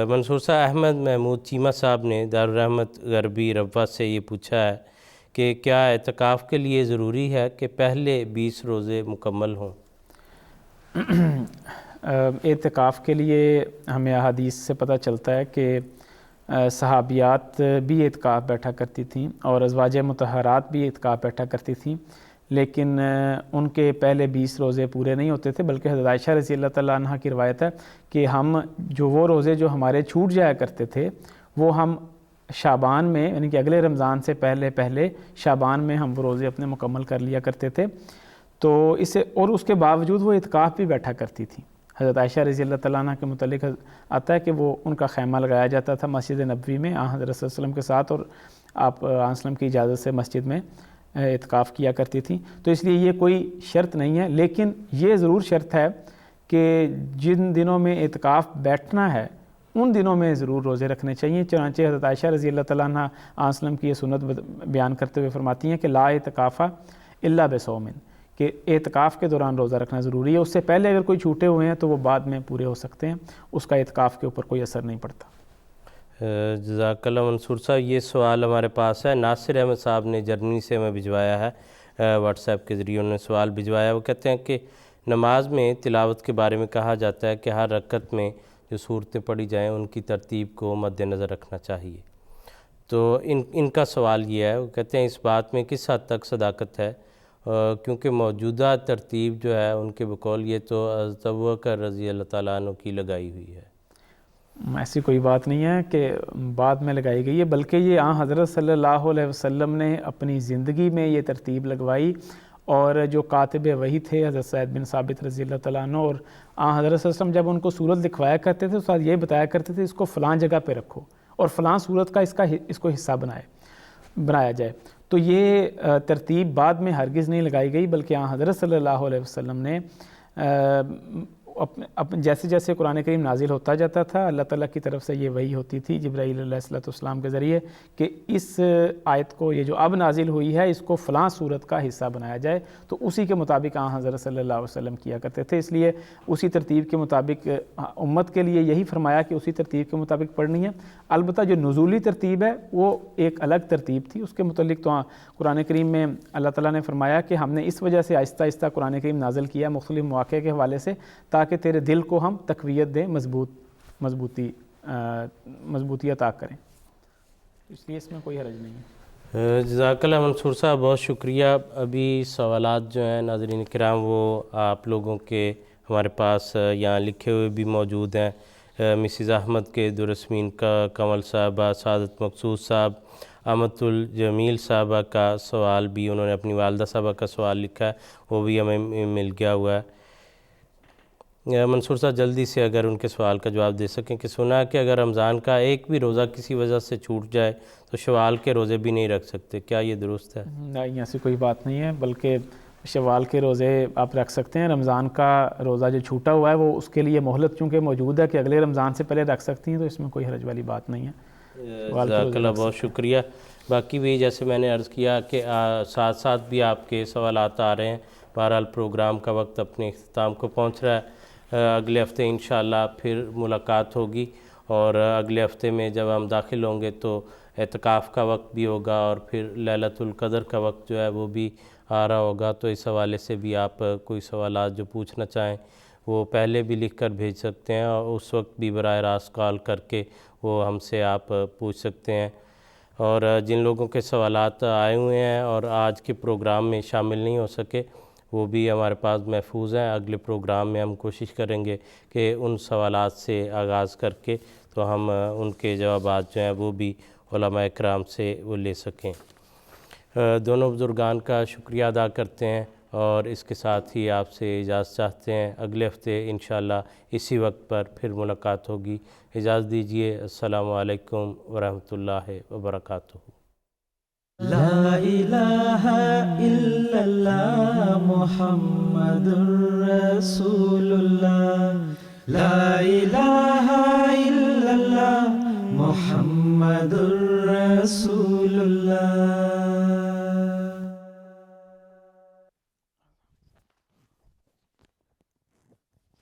[SPEAKER 2] منصور صاحب، احمد محمود چیمہ صاحب نے دارالرحمت غربی ربوہ سے یہ پوچھا ہے کہ کیا اعتکاف کے لیے ضروری ہے کہ پہلے 20 روزے مکمل ہوں؟
[SPEAKER 4] اعتکاف کے لیے ہمیں احادیث سے پتہ چلتا ہے کہ صحابیات بھی اعتکاف بیٹھا کرتی تھیں اور ازواج مطہرات بھی اعتکاف بیٹھا کرتی تھیں، لیکن ان کے پہلے 20 روزے پورے نہیں ہوتے تھے، بلکہ حضرت عائشہ رضی اللہ تعالیٰ عنہ کی روایت ہے کہ ہم وہ روزے جو ہمارے چھوٹ جایا کرتے تھے وہ ہم شعبان میں، یعنی کہ اگلے رمضان سے پہلے شعبان میں ہم وہ روزے اپنے مکمل کر لیا کرتے تھے۔ تو اسے اور اس کے باوجود وہ اعتکاف بھی بیٹھا کرتی تھیں۔ حضرت عائشہ رضی اللہ تعالیٰ عنہ کے متعلق آتا ہے کہ وہ ان کا خیمہ لگایا جاتا تھا مسجد نبوی میں حضرت صلی اللہ علیہ وسلم کے ساتھ، اور آپ علیہ وسلم کی اجازت سے مسجد میں اعتکاف کیا کرتی تھیں۔ تو اس لیے یہ کوئی شرط نہیں ہے، لیکن یہ ضرور شرط ہے کہ جن دنوں میں اعتکاف بیٹھنا ہے ان دنوں میں ضرور روزے رکھنے چاہیے۔ چنانچہ حضرت عائشہ رضی اللہ تعالیٰ عنہ علیہ وسلم کی یہ سنت بیان کرتے ہوئے فرماتی ہیں کہ لا اعتکاف الا بصوم، کہ اعتکاف کے دوران روزہ رکھنا ضروری ہے، اس سے پہلے اگر کوئی چھوٹے ہوئے ہیں تو وہ بعد میں پورے ہو سکتے ہیں، اس کا اعتکاف کے اوپر کوئی اثر نہیں پڑتا۔
[SPEAKER 2] جزاک اللہ منصور صاحب. یہ سوال ہمارے پاس ہے, ناصر احمد صاحب نے جرمنی سے ہمیں بھجوایا ہے, واٹس ایپ کے ذریعے انہوں نے سوال بھجوایا. وہ کہتے ہیں کہ نماز میں تلاوت کے بارے میں کہا جاتا ہے کہ ہر رکعت میں جو صورتیں پڑھی جائیں ان کی ترتیب کو مد نظر رکھنا چاہیے. تو ان کا سوال یہ ہے, وہ کہتے ہیں اس بات میں کس حد تک صداقت ہے, کیونکہ موجودہ ترتیب جو ہے ان کے بقول یہ تو حضرت ابوبکر رضی اللہ تعالیٰ عنہ کی لگائی ہوئی ہے.
[SPEAKER 4] ایسی کوئی بات نہیں ہے کہ بعد میں لگائی گئی ہے, بلکہ یہ حضرت صلی اللہ علیہ وسلم نے اپنی زندگی میں یہ ترتیب لگوائی, اور جو کاتب وحی تھے حضرت سعید بن ثابت رضی اللہ تعالیٰ عنہ, اور حضرت صلی اللہ علیہ وسلم جب ان کو صورت لکھوایا کرتے تھے تو ساتھ یہ بتایا کرتے تھے اس کو فلاں جگہ پہ رکھو اور فلاں صورت کا اس کو حصہ بنایا جائے. تو یہ ترتیب بعد میں ہرگز نہیں لگائی گئی, بلکہ حضرت صلی اللہ علیہ وسلم نے جیسے جیسے قرآن کریم نازل ہوتا جاتا تھا اللہ تعالیٰ کی طرف سے یہ وحی ہوتی تھی جبرائیل علیہ السلام کے ذریعے کہ اس آیت کو, یہ جو اب نازل ہوئی ہے, اس کو فلاں صورت کا حصہ بنایا جائے, تو اسی کے مطابق حضرت صلی اللہ علیہ وسلم کیا کرتے تھے. اس لیے اسی ترتیب کے مطابق امت کے لیے یہی فرمایا کہ اسی ترتیب کے مطابق پڑھنی ہے. البتہ جو نزولی ترتیب ہے وہ ایک الگ ترتیب تھی, اس کے متعلق تو قرآن کریم میں اللہ تعالیٰ نے فرمایا کہ ہم نے اس وجہ سے آہستہ آہستہ قرآن کریم نازل کیا مختلف مواقع کے حوالے سے, تاکہ تیرے دل کو ہم تقویت دیں, مضبوطی عطا کریں. اس لیے اس میں کوئی حرج نہیں ہے.
[SPEAKER 2] جزاک اللہ منصور صاحب, بہت شکریہ. ابھی سوالات جو ہیں ناظرین کرام وہ آپ لوگوں کے ہمارے پاس یہاں لکھے ہوئے بھی موجود ہیں. مسز احمد کے درسمین کا کمل صاحبہ, سعادت مقصود صاحب, احمد الجمیل صاحبہ کا سوال بھی انہوں نے اپنی والدہ صاحبہ کا سوال لکھا ہے, وہ بھی ہمیں مل گیا ہوا ہے. منصور صاحب جلدی سے اگر ان کے سوال کا جواب دے سکیں کہ سنا کہ اگر رمضان کا ایک بھی روزہ کسی وجہ سے چھوٹ جائے تو شوال کے روزے بھی نہیں رکھ سکتے, کیا یہ درست ہے؟
[SPEAKER 4] نہیں, ایسی کوئی بات نہیں ہے, بلکہ شوال کے روزے آپ رکھ سکتے ہیں. رمضان کا روزہ جو چھوٹا ہوا ہے وہ اس کے لیے مہلت چونکہ موجود ہے کہ اگلے رمضان سے پہلے رکھ سکتی ہیں, تو اس میں کوئی حرج والی بات نہیں ہے.
[SPEAKER 2] جزاک اللہ, بہت شکریہ. باقی بھی جیسے میں نے عرض کیا کہ ساتھ ساتھ بھی آپ کے سوالات آ رہے ہیں. بہرحال پروگرام کا وقت اپنے اختتام کو پہنچ رہا ہے. اگلے ہفتے انشاءاللہ پھر ملاقات ہوگی, اور اگلے ہفتے میں جب ہم داخل ہوں گے تو اعتکاف کا وقت بھی ہوگا, اور پھر لیلۃ القدر کا وقت جو ہے وہ بھی آ رہا ہوگا. تو اس حوالے سے بھی آپ کوئی سوالات جو پوچھنا چاہیں وہ پہلے بھی لکھ کر بھیج سکتے ہیں, اور اس وقت بھی براہ راست کال کر کے وہ ہم سے آپ پوچھ سکتے ہیں. اور جن لوگوں کے سوالات آئے ہوئے ہیں اور آج کے پروگرام میں شامل نہیں ہو سکے وہ بھی ہمارے پاس محفوظ ہیں. اگلے پروگرام میں ہم کوشش کریں گے کہ ان سوالات سے آغاز کر کے تو ہم ان کے جوابات جو ہیں وہ بھی علماء اکرام سے وہ لے سکیں. دونوں بزرگان کا شکریہ ادا کرتے ہیں, اور اس کے ساتھ ہی آپ سے اجازت چاہتے ہیں. اگلے ہفتے انشاءاللہ اسی وقت پر پھر ملاقات ہوگی. اجازت دیجیے. السلام علیکم ورحمۃ اللہ وبرکاتہ.
[SPEAKER 1] لا الہ الا اللہ محمد رسول اللہ. لا الہ الا اللہ محمد رسول اللہ.